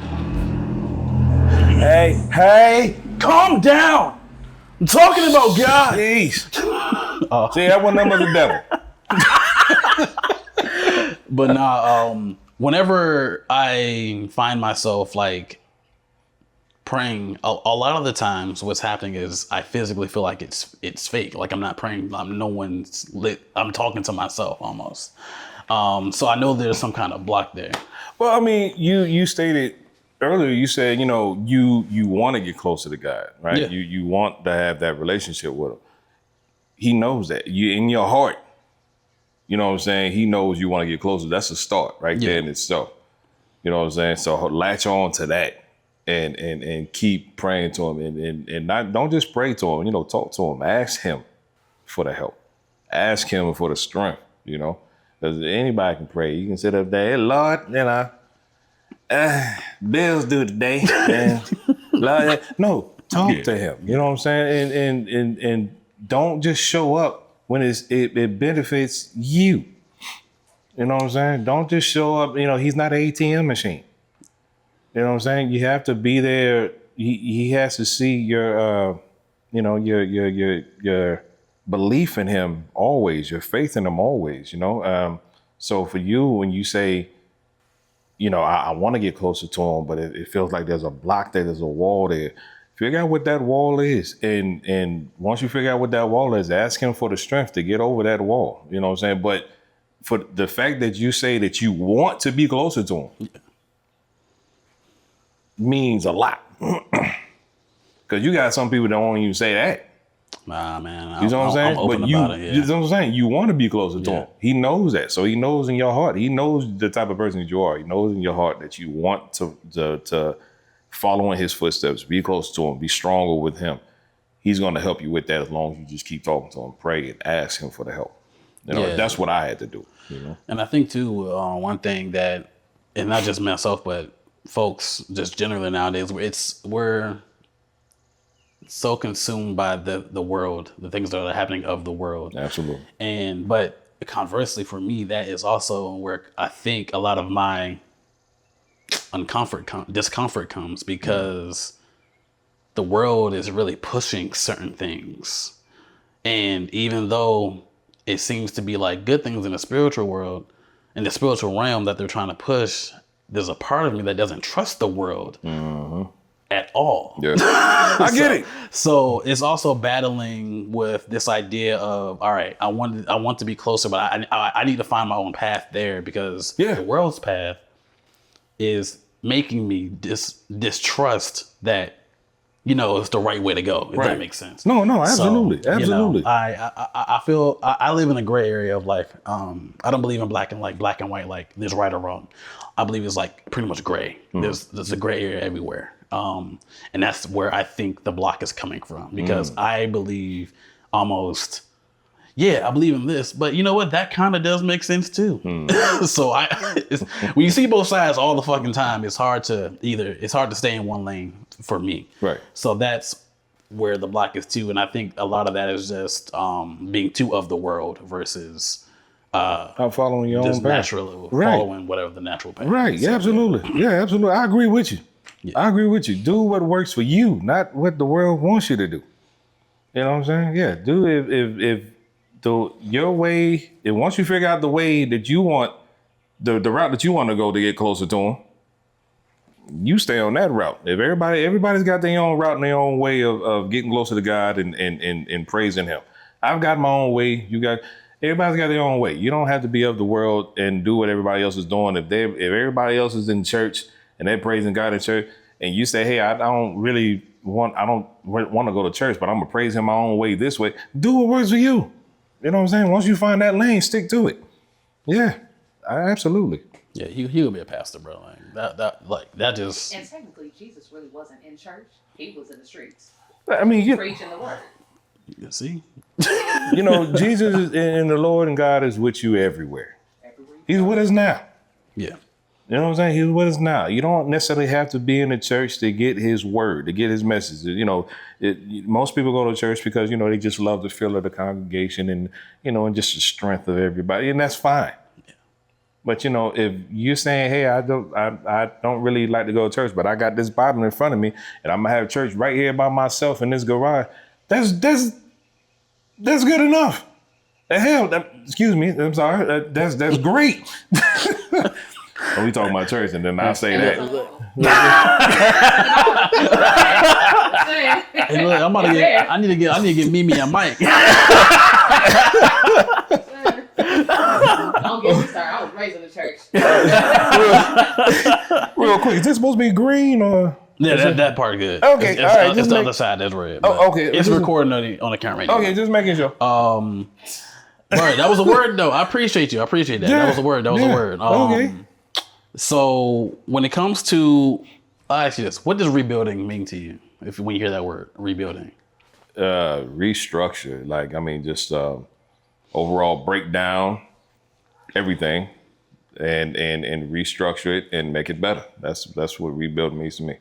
Hey, calm down. I'm talking about God. Jeez. See, that one number the devil. But whenever I find myself like praying, a lot of the times what's happening is I physically feel like it's fake. Like I'm not praying. No one's lit. I'm talking to myself almost. So I know there's some kind of block there. Well, I mean, you stated earlier, you said, you want to get closer to God, right? Yeah. You want to have that relationship with him. He knows that. You in your heart, you know what I'm saying? He knows you want to get closer. That's a start right there in itself. You know what I'm saying? So latch on to that and keep praying to him and don't just pray to him, talk to him. Ask him for the help. Ask him for the strength, because anybody can pray. You can sit up there, hey, Lord, bills due today. And Lord, no, talk to him. You know what I'm saying? And don't just show up when it benefits you. You know what I'm saying? Don't just show up, he's not an ATM machine. You know what I'm saying? You have to be there. He has to see your, your belief in him always, your faith in him always, So for you, when you say, I want to get closer to him, but it feels like there's a block there, there's a wall there. Figure out what that wall is. And once you figure out what that wall is, ask him for the strength to get over that wall. You know what I'm saying? But for the fact that you say that you want to be closer to him means a lot. Because you got some people that won't even say that. Nah, man. You know what I'm saying? I'm open But about it, yeah. you know what I'm saying? You want to be closer to him. He knows that. So he knows in your heart. He knows the type of person that you are. He knows in your heart that you want to follow in his footsteps, be close to him, be stronger with him. He's going to help you with that as long as you just keep talking to him, pray, and ask him for the help. That's what I had to do. And I think too, one thing that, and not just myself, but folks just generally nowadays, we're so consumed by the world, the things that are happening of the world. Absolutely. But conversely for me, that is also where I think a lot of my discomfort comes, because the world is really pushing certain things. And even though it seems to be like good things in the spiritual world, in the spiritual realm that they're trying to push, there's a part of me that doesn't trust the world at all. Yeah. I get it. So it's also battling with this idea of, all right, I want to be closer, but I need to find my own path there, because the world's path is making me distrust that, it's the right way to go, if that makes sense. No, absolutely. So, absolutely. I feel I live in a gray area of life. I don't believe in black and white, like there's right or wrong. I believe it's like pretty much gray. There's a gray area everywhere. And that's where I think the block is coming from, because I believe almost, I believe in this, but you know what? That kind of does make sense too. So when you see both sides all the fucking time, it's hard to stay in one lane for me. Right. So that's where the block is too. And I think a lot of that is just being too of the world versus I'm following your just own path. Naturally following whatever the natural path Right. is. Yeah, absolutely. Yeah, absolutely. I agree with you. Yeah. I agree with you. Do what works for you, not what the world wants you to do. You know what I'm saying? Yeah. Do if your way, and once you figure out the way that you want, the route that you want to go to get closer to him, you stay on that route. If everybody's got their own route and their own way of getting closer to God and praising him. I've got my own way. Everybody's got their own way. You don't have to be of the world and do what everybody else is doing. If everybody else is in church and they're praising God in church, and you say, hey, I don't want to go to church, but I'm gonna praise him my own way this way. Do what works for you. You know what I'm saying? Once you find that lane, stick to it. Yeah, absolutely. Yeah, he would be a pastor, bro. That just. And technically, Jesus really wasn't in church. He was in the streets. I mean, preaching the word. You see? Jesus and the Lord and God is with you everywhere. He's with us now. Yeah. You know what I'm saying? He's with us now. You don't necessarily have to be in the church to get his word, to get his message. Most people go to church because, they just love the feel of the congregation and, and just the strength of everybody. And that's fine. Yeah. But, if you're saying, hey, I don't really like to go to church, but I got this Bible in front of me and I'm going to have church right here by myself in this garage. That's good enough. The hell, excuse me. I'm sorry. That's great. We talking about church, and then I say that. Hey, look, I need to get Mimi and Mike. Don't get me started. I was raised in the church. Real quick, is this supposed to be green or? Yeah, that part good. Okay, all right. It's the other side that's red. Oh, okay. It's recording on the camera right now. Okay, just making sure. Word, that was a word though. I appreciate you. I appreciate that. That was a word. A word. Okay. So when it comes to, I'll ask you this: what does rebuilding mean to you? When you hear that word, rebuilding? Restructure. Just overall break down everything and restructure it and make it better. That's what rebuilding means to me.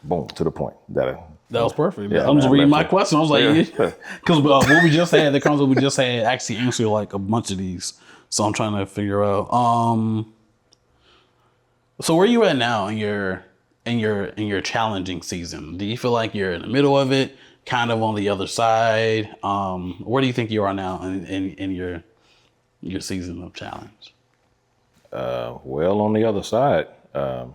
Boom, to the point. That was perfect. Yeah, I'm just reading my question. I was like, because what we just had, the concept we just had actually answered like a bunch of these. So I'm trying to figure out. So where you at now in your challenging season? Do you feel like you're in the middle of it, kind of on the other side? Where do you think you are now in your season of challenge? Well, on the other side, it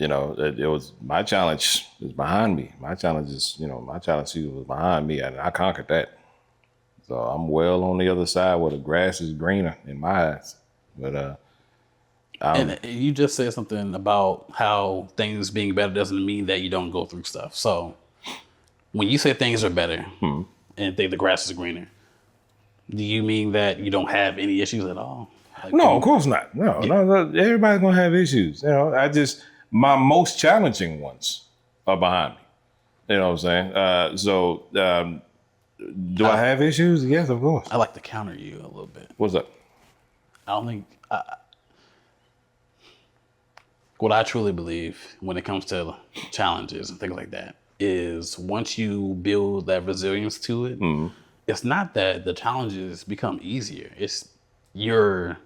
was my challenge is behind me. My challenge season was behind me, and I conquered that. So I'm well on the other side where the grass is greener in my eyes. But and you just said something about how things being better doesn't mean that you don't go through stuff. So when you say things are better and think the grass is greener, do you mean that you don't have any issues at all? Like, no, of course not. No, everybody's gonna have issues. My most challenging ones are behind me. You know what I'm saying? Do I have issues? Yes, of course. I like to counter you a little bit. What's up? I don't think what I truly believe when it comes to challenges and things like that is once you build that resilience to it, it's not that the challenges become easier. It's your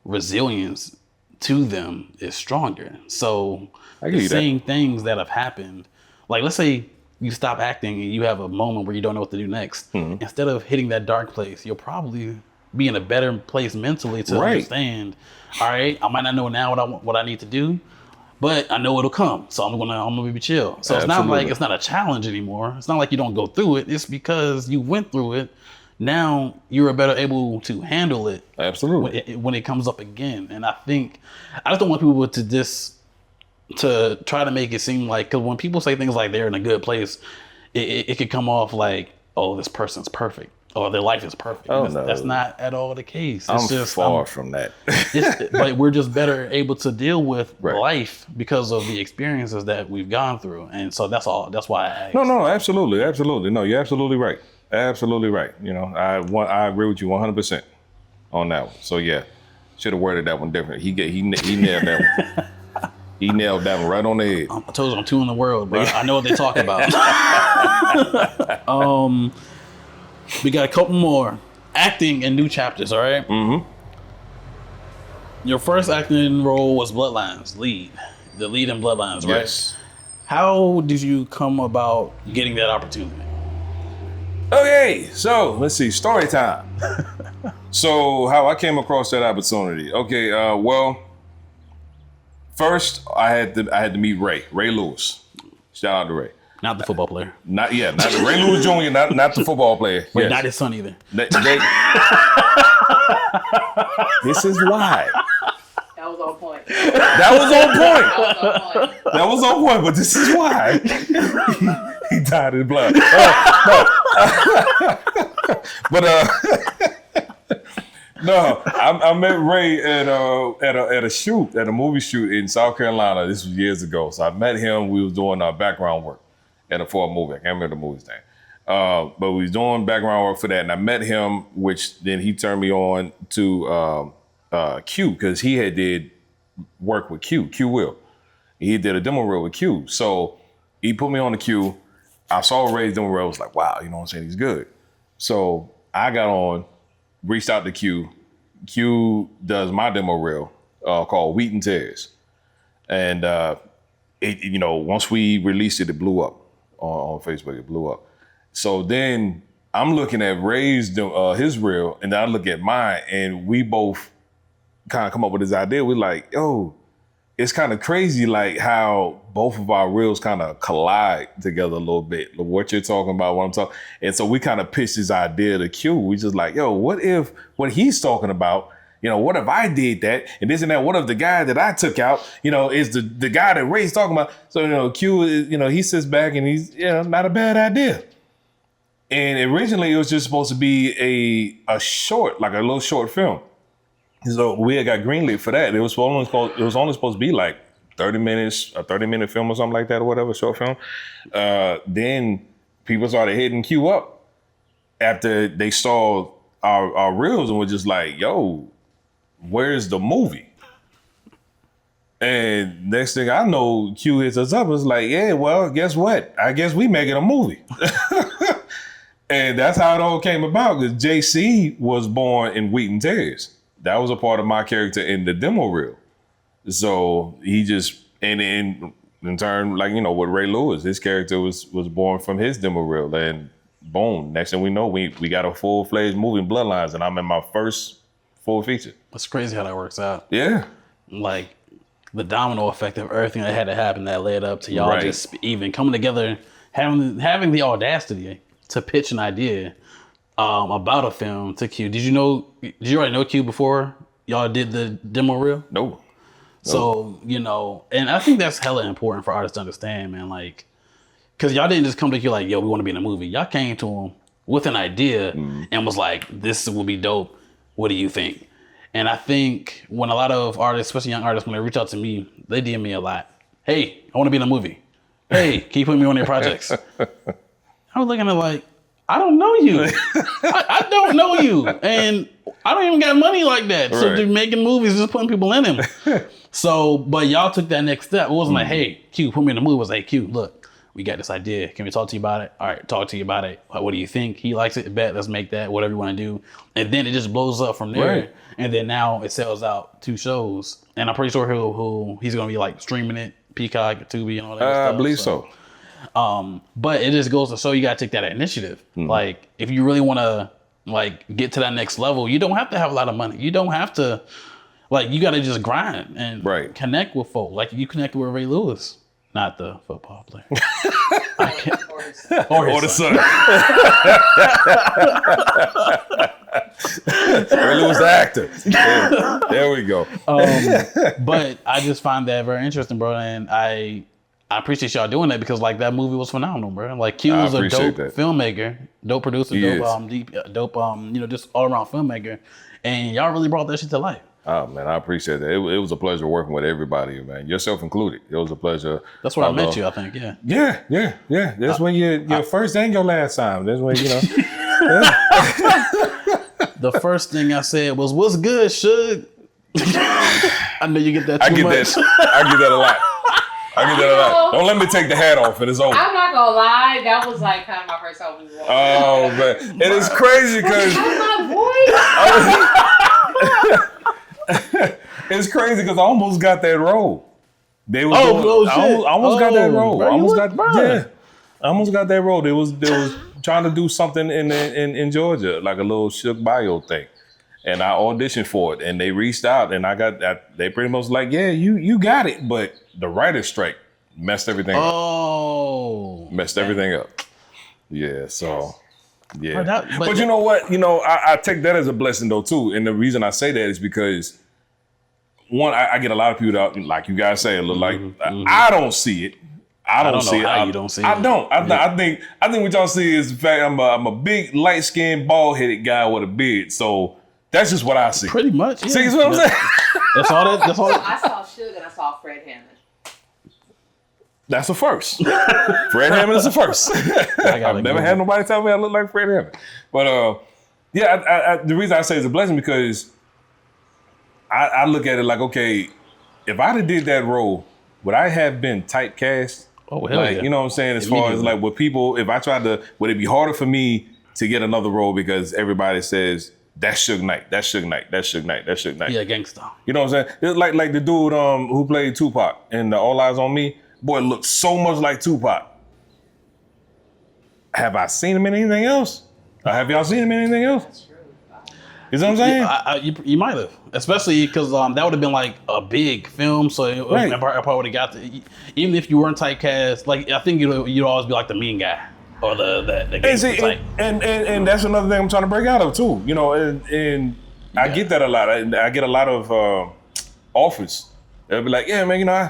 resilience to them is stronger. So seeing things that have happened, like let's say you stop acting and you have a moment where you don't know what to do next. Instead of hitting that dark place, you'll probably be in a better place mentally to understand. All right, I might not know now what I need to do, but I know it'll come. So I'm gonna be chill. So it's not like it's not a challenge anymore. It's not like you don't go through it. It's because you went through it. Now you're better able to handle it. Absolutely. When it comes up again. And I just don't want people to try to make it seem like, because when people say things like they're in a good place, it could come off like, oh, this person's perfect or their life is perfect. Oh, no. That's not at all the case. I'm far from that. But we're just better able to deal with life because of the experiences that we've gone through. And so that's all. That's why I asked. No, absolutely. No, you're absolutely right. Absolutely right. I agree with you 100% on that one. So yeah, should have worded that one different. He nailed that one. He nailed that one right on the head. I told you I'm two in the world, bro. I know what they talk about. We got a couple more. Acting in new chapters, all right? Mm-hmm. Your first acting role was Bloodlines, the lead in Bloodlines, right? Yes. How did you come about getting that opportunity? Okay, so let's see, story time. So how I came across that opportunity. Okay, well, first I had to meet Ray Lewis. Shout out to Ray. Not the football player. Not the Ray Lewis Jr., not the football player. Wait, yes. Not his son either. This is why. That was on point. That was on point, but this is why. He died in blood. No, I met Ray at a movie shoot in South Carolina. This was years ago. So I met him. We was doing our background work for a movie. I can't remember the movie's name. But we was doing background work for that, and I met him, which then he turned me on to Q, because he had did work with Q Will. He did a demo reel with Q. So he put me on the Q. I saw Ray's demo reel. I was like, wow, you know what I'm saying? He's good. So I got on, reached out to Q. Q does my demo reel called Wheat and Tears. And once we released it, it blew up on Facebook. It blew up. So then I'm looking at Ray's his reel, and then I look at mine, and we both kind of come up with this idea. We're like, yo, it's kind of crazy, like how both of our reels kind of collide together a little bit. What you're talking about, what I'm talking. And so we kind of pitched this idea to Q. We just like, yo, what if what he's talking about, what if I did that and this and that? What if the guy that I took out, is the guy that Ray's talking about? So, Q, he sits back and he's, not a bad idea. And originally it was just supposed to be a short, like a little short film. So we had got greenlit for that. It was only supposed to be like 30 minutes, a 30-minute film or something like that or whatever, short film. Then people started hitting Q up after they saw our reels and were just like, yo, where's the movie? And next thing I know, Q hits us up. It's like, yeah, well, guess what? I guess we making a movie. And that's how it all came about, because JC was born in Wheaton Terrace. That was a part of my character in the demo reel. So he just, and in turn, like, you know, with Ray Lewis, his character was born from his demo reel. And boom, next thing we know, we got a full-fledged movie in Bloodlines, and I'm in my first full feature. It's crazy how that works out. Yeah. Like, the domino effect of everything that had to happen that led up to y'all just even coming together, having the audacity to pitch an idea about a film to Q. Did you already know Q before y'all did the demo reel? No. So, you know, and I think that's hella important for artists to understand, man. Like, because y'all didn't just come to Q like, yo, we want to be in a movie. Y'all came to him with an idea and was like, this will be dope. What do you think? And I think when a lot of artists, especially young artists, when they reach out to me, they DM me a lot. Hey, I want to be in a movie. Hey, can you put me on your projects? I was looking at like, I don't know you. I don't know you. And I don't even got money like that. So they're making movies, just putting people in them. So, but y'all took that next step. It wasn't like, hey, Q, put me in the movie. It was like, Q, look, we got this idea. Can we talk to you about it? All right, talk to you about it. What do you think? He likes it. Bet, let's make that, whatever you want to do. And then it just blows up from there. Right. And then now it sells out 2 shows. And I'm pretty sure he's going to be like streaming it, Peacock, Tubi, and all that stuff. I believe so. But it just goes to show you got to take that initiative. Like, if you really want to like get to that next level, you don't have to have a lot of money. You don't have to, like, you got to just grind and connect with folk. Like, you connect with Ray Lewis, not the football player. Or the son. Ray Lewis, the actor. There we go. But I just find that very interesting, bro. And I appreciate y'all doing that, because like that movie was phenomenal, bro. Like Q was a dope filmmaker, dope producer, dope, you know, just all around filmmaker, and y'all really brought that shit to life. Oh man, I appreciate that. It was a pleasure working with everybody, man. Yourself included. It was a pleasure. That's where I met you, I think. Yeah. Yeah. That's when your first and your last time. That's when, you know. The first thing I said was, "What's good, Suge?" I know you get that too much. I get that a lot. Don't let me take the hat off and it's over. I'm not gonna lie, that was like kind of my first opening voice. Oh man, it is crazy because it's crazy because I almost got that role. They was I almost got that role. I almost got that role. They was trying to do something in Georgia, like a little Shook bio thing. And I auditioned for it, and they reached out, and I got that. They pretty much like, yeah, you got it, but the writer's strike messed everything up. Messed everything up. Yeah, so yeah. But you know what? You know, I take that as a blessing though too. And the reason I say that is because one, I get a lot of people that, like you guys say, look like I don't see it. I don't see how it. You don't see I it. don't. I think what y'all see is the fact I'm a big light skinned bald headed guy with a beard. So. That's just what I see. Pretty much. Yeah. See what I'm saying? That's all that. I saw Suge and I saw Fred Hammond. That's a first. Fred Hammond is a first. I've never had nobody tell me I look like Fred Hammond. But the reason I say it's a blessing because I look at it like, okay, if I'd have did that role, would I have been typecast? Oh, hell yeah. You know what I'm saying? As far as like, would it be harder for me to get another role because everybody says, that's Suge Knight. That's Suge Knight. That's Suge Knight. That's Suge Knight. Yeah, gangsta. You know what I'm saying? It's like the dude who played Tupac in All Eyes on Me. Boy, looked so much like Tupac. Have I seen him in anything else? Have y'all seen him in anything else? That's true. You know what I'm Yeah, saying? you might have, especially because that would have been like a big film. So I probably would have got even if you weren't typecast. Like I think you'd always be like the mean guy. Or the and that's another thing I'm trying to break out of too. You know, and I get that a lot. I get a lot of offers. They'll be like, yeah, man, you know,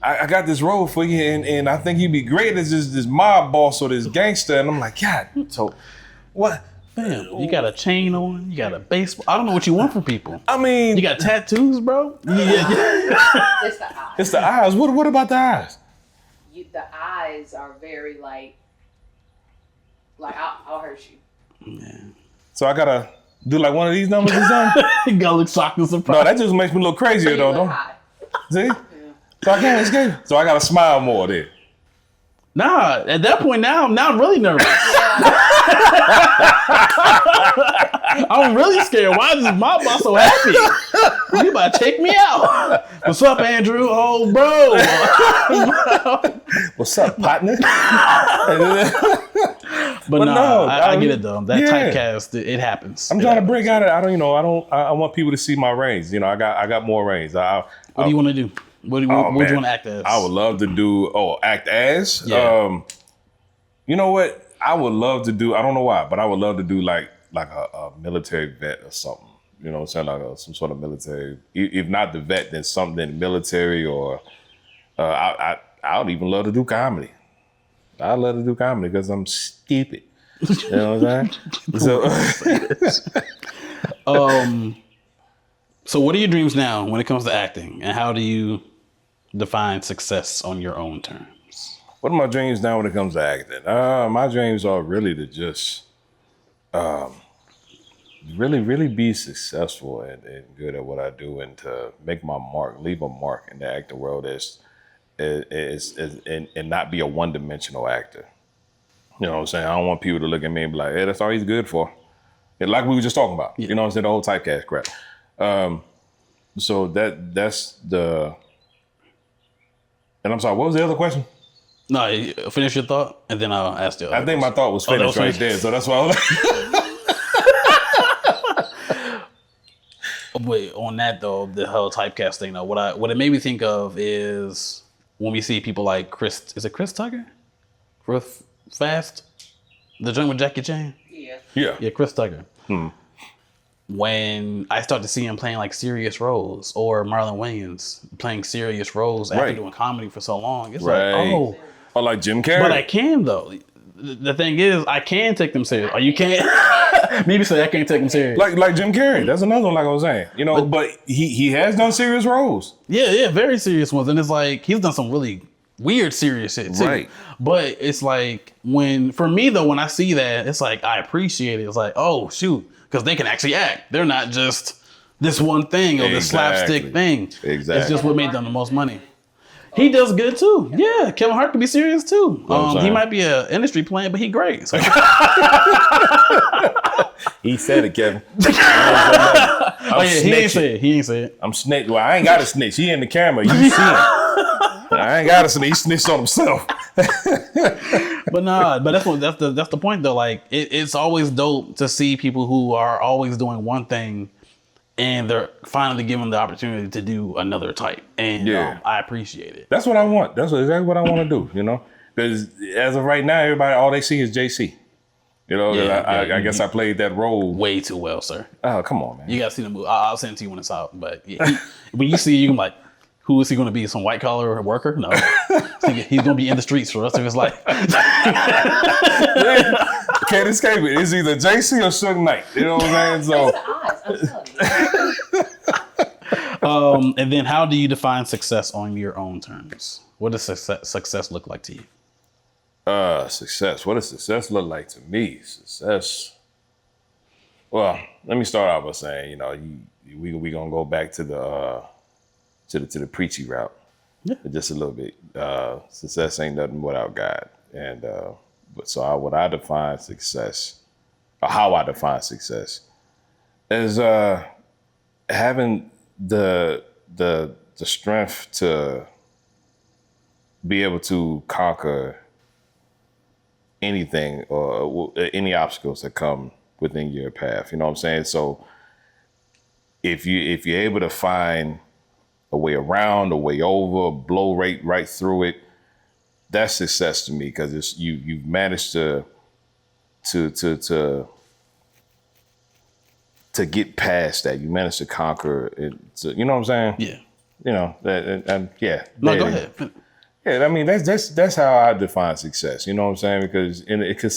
I got this role for you, and I think you'd be great as this mob boss or this gangster. And I'm like, God, so what? Man, you got a chain on, you got a baseball. I don't know what you want from people. I mean, you got tattoos, bro. It's the eyes. It's the eyes. What about the eyes? The eyes are very like I'll hurt you. Yeah. So I gotta do like one of these numbers or something? You gotta look shocked and surprised. No, that just makes me look crazier though, don't? See? Yeah. So I can't escape. So I gotta smile more there. Nah, at that point now I'm really nervous. I'm really scared. Why is my boss so happy? He about to take me out. What's up, Andrew? Oh, bro. What's up, partner? But no, I get it though. That typecast, it happens. I'm trying to break out of it. I want people to see my range. You know, I got more range. What do you want to do? What do you want to act as? I would love to do act as. Yeah. You know what? I would love to do. I don't know why, but I would love to do like a military vet or something. You know what I'm saying? Like some sort of military. If not the vet, then something military or I would even love to do comedy. I love to do comedy because I'm stupid. You know what I'm saying? So what are your dreams now when it comes to acting, and how do you define success on your own terms? What are my dreams now when it comes to acting? My dreams are really to just really be successful and good at what I do, and to make my mark, leave a mark in the acting world and not be a one-dimensional actor. You know what I'm saying? I don't want people to look at me and be like, hey, that's all he's good for. And like we were just talking about. Yeah. You know what I'm saying? The whole typecast crap. So that's the... And I'm sorry, what was the other question? No, finish your thought, and then I'll ask the other I think my thought was finished right there, so that's why I was like... Wait, on that though, the whole typecast thing though, what it made me think of is when we see people like Chris Tucker? For Fast? The joint with Jackie Chan? Yeah, Chris Tucker. When I start to see him playing like serious roles, or Marlon Wayans playing serious roles after doing comedy for so long, it's like, oh. Or like Jim Carrey. But I can though. The thing is, I can take them serious. Or you can't. Maybe say I can't take them serious. Like Jim Carrey. That's another one, like I was saying. You know, but he has done serious roles. Yeah, very serious ones. And it's like, he's done some really weird serious shit too. Right. But it's like, for me though, when I see that, it's like, I appreciate it. It's like, oh shoot, because they can actually act. They're not just this one thing or this slapstick thing. Exactly. It's just what made them the most money. He does good too. Yeah, Kevin Hart can be serious too. He might be an industry plant, but he great. So. He said it, Kevin. He ain't say it. I'm snitch. Well, I ain't got to snitch. He in the camera. You see him. I ain't got to snitch. He snitched on himself. But that's the point though. Like it's always dope to see people who are always doing one thing, and they're finally given the opportunity to do another type. And I appreciate it. That's what I want. That's exactly what I want to do, you know? Because as of right now, everybody, all they see is JC. You know, I guess I played that role. Way too well, sir. Oh, come on, man. You got to see the movie. I'll send it to you when it's out. But yeah, when you see it, you're like, who is he going to be? Some white collar worker? No. He's going to be in the streets for the rest of his life. Can't escape it. It's either JC or Suge Knight. You know what I'm saying? So. And then how do you define success on your own terms? What does success look like to you? Success. What does success look like to me? Success. Well, let me start out by saying, you know, we gonna go back to the preachy route. Yeah. Just a little bit. Success ain't nothing without God. And what I define success, or how I define success, is having the strength to be able to conquer anything or any obstacles that come within your path. You know what I'm saying? So if you're able to find a way around, a way over, blow right through it, that's success to me, because you've managed to get past that. You managed to conquer it. You know what I'm saying? Yeah. You know and yeah. No, go ahead. Yeah, I mean that's how I define success. You know what I'm saying? Because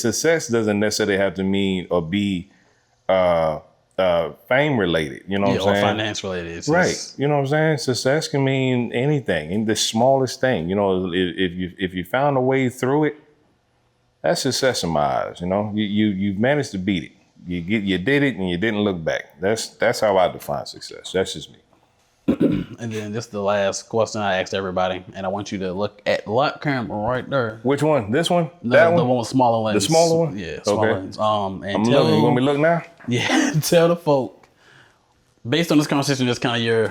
success doesn't necessarily have to mean or be fame related. You know what I'm saying? Or finance related. Right. You know what I'm saying? Success can mean anything, in the smallest thing. You know, if you found a way through it, that's success in my eyes. You know, you managed to beat it. You did it and you didn't look back. That's how I define success. That's just me. And then this is the last question I asked everybody, and I want you to look at the light camera right there. Which one? This one? No, That the one? one with smaller lens. The smaller one? Yeah, smaller Okay. lens. And I'm tell, looking. You want me to look now? Yeah, tell the folk. Based on this conversation, just kind of your.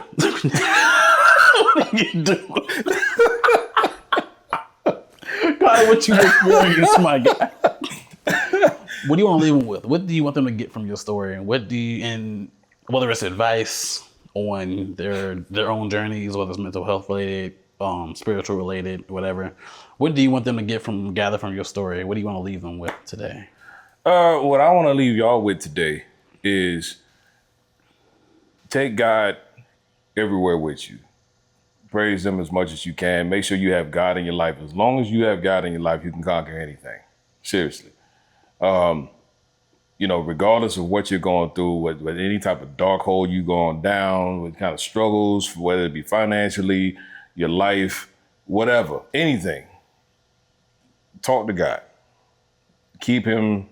What are you doing? God, what you experience, my guy. What do you want to leave them with? What do you want them to get from your story, and and whether it's advice on their own journeys, whether it's mental health related, spiritual related, whatever. What do you want them to gather from your story? What do you want to leave them with today? What I want to leave y'all with today is take God everywhere with you. Praise Him as much as you can. Make sure you have God in your life. As long as you have God in your life, you can conquer anything. Seriously. Regardless of what you're going through, with any type of dark hole you going down, with kind of struggles, whether it be financially, your life, whatever, anything, talk to God. Keep Him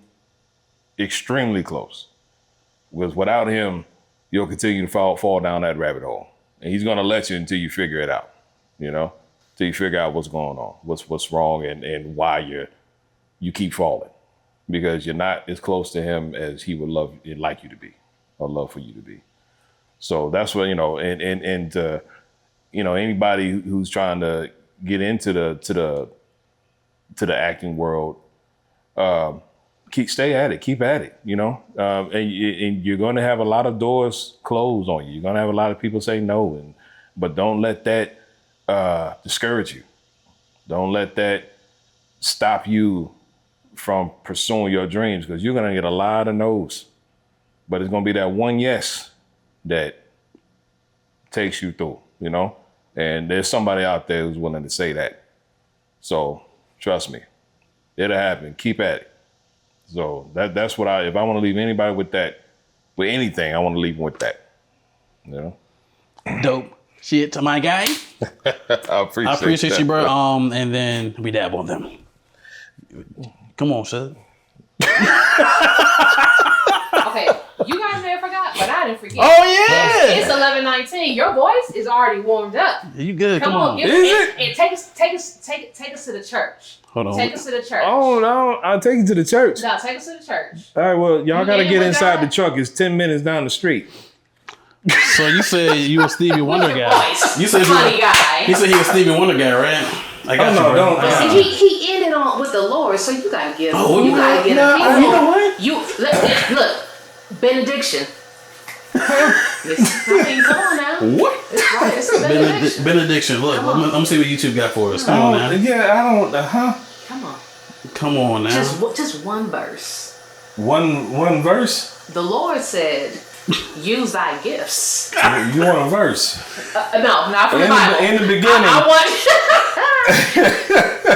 extremely close. Because without Him, you'll continue to fall down that rabbit hole. And He's going to let you until you figure it out, till you figure out what's going on, what's wrong, and why you keep falling. Because you're not as close to Him as He would like you to be, or love for you to be. So that's what, anybody who's trying to get into the acting world, stay at it, keep at it, and you're going to have a lot of doors closed on you. You're going to have a lot of people say no, but don't let that discourage you. Don't let that stop you from pursuing your dreams, because you're going to get a lot of no's, but it's going to be that one yes that takes you through, and there's somebody out there who's willing to say that. So trust me, it'll happen. Keep at it. So that's what if I want to leave anybody with anything, I want to leave them with that. Dope shit to my guy. I appreciate you, bro. And then we dab on them. Come on, Shug. Okay, you guys may have forgot, but I didn't forget. Oh yeah, it's 11:19. Your voice is already warmed up. You good? Come on, Is and take us to the church. Hold on. Take us to the church. Oh no, I'll take you to the church. No, take us to the church. All right, well, y'all got to get inside God? the truck. It's 10 minutes down the street. So you said you a Stevie Wonder Your guy. voice, You said funny guy. He said he was Stevie Wonder guy, right? I got you, bro. don't. I got See, you. he ended on with the Lord, so you gotta give. Oh, you gotta give. no, you know what? You look, benediction. Come on now. What? It's right. It's a benediction. Benediction. Look, let me see what YouTube got for us. Come on now. Yeah, I don't. Come on. Come on now. Just one verse. One verse. The Lord said, "Use thy gifts." You want a verse? No, not from the Bible. In the beginning. I want.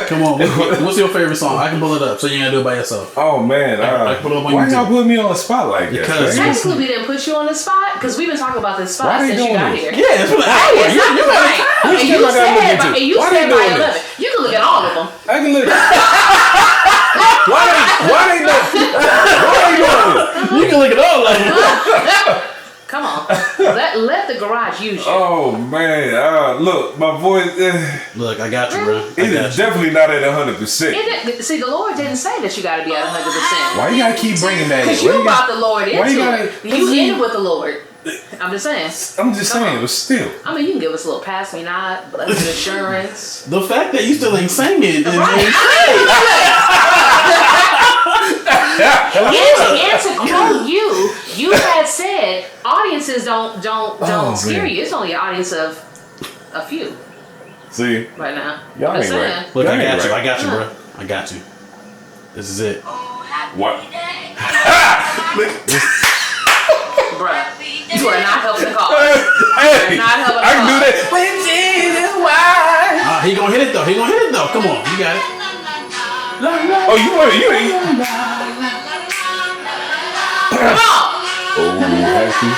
Come on. What's your favorite song? I can pull it up, so you ain't gotta do it by yourself. Oh man, I put it up on why YouTube. y'all put me on the spot like that? Because- man? Technically, we didn't put you on the spot because we've been talking about this spot Why they since you doing got this? here. Yeah, it's been an hour. Hey, it's not right. Which And clip I gotta look into? and you Why they said by doing 11. this? You can look at all of them. I can look. Why they doing this? You can look at all of them. Come on. Let the garage use you. Oh man, look, my voice. Look, I got you, bro. It is definitely not at 100%. See, the Lord didn't say that you got to be at 100%. Why you gotta keep bringing that in? Because you brought the Lord into you it. gotta- You ended with the Lord. I'm just saying. I'm just saying, but still. I mean, you can give us a little pass me not, blessed assurance. The fact that you still ain't singing is And to quote you had said audiences don't scare man. you. It's only an audience of a few See, right now. y'all I'm ain't just saying. right. Look, Y'all I ain't got you. right. I got you, bro. I got you. This is it. What? Bruh, you are not helping the cause. Hey, Not helping I can do the that. He gonna hit it though. Come on, you got it. Oh, you ain't. Come on. Oh, happy.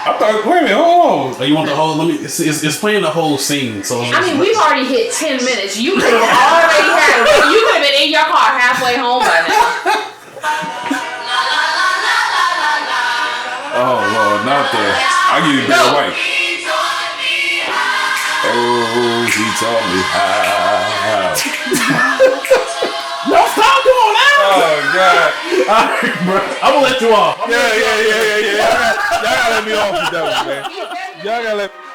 I thought, wait a minute, hold on. Oh, you want the whole? Let me. It's playing the whole scene. So I mean, we've already hit 10 minutes. You could have already had it. You could have been in your car halfway home by now. Okay, I'll give you Barry White. Oh, he taught me how. No, stop! Come on now! Oh God! All right, bro. I'm gonna let you off. Yeah. Y'all gotta let me off with that one, man. Y'all gotta let.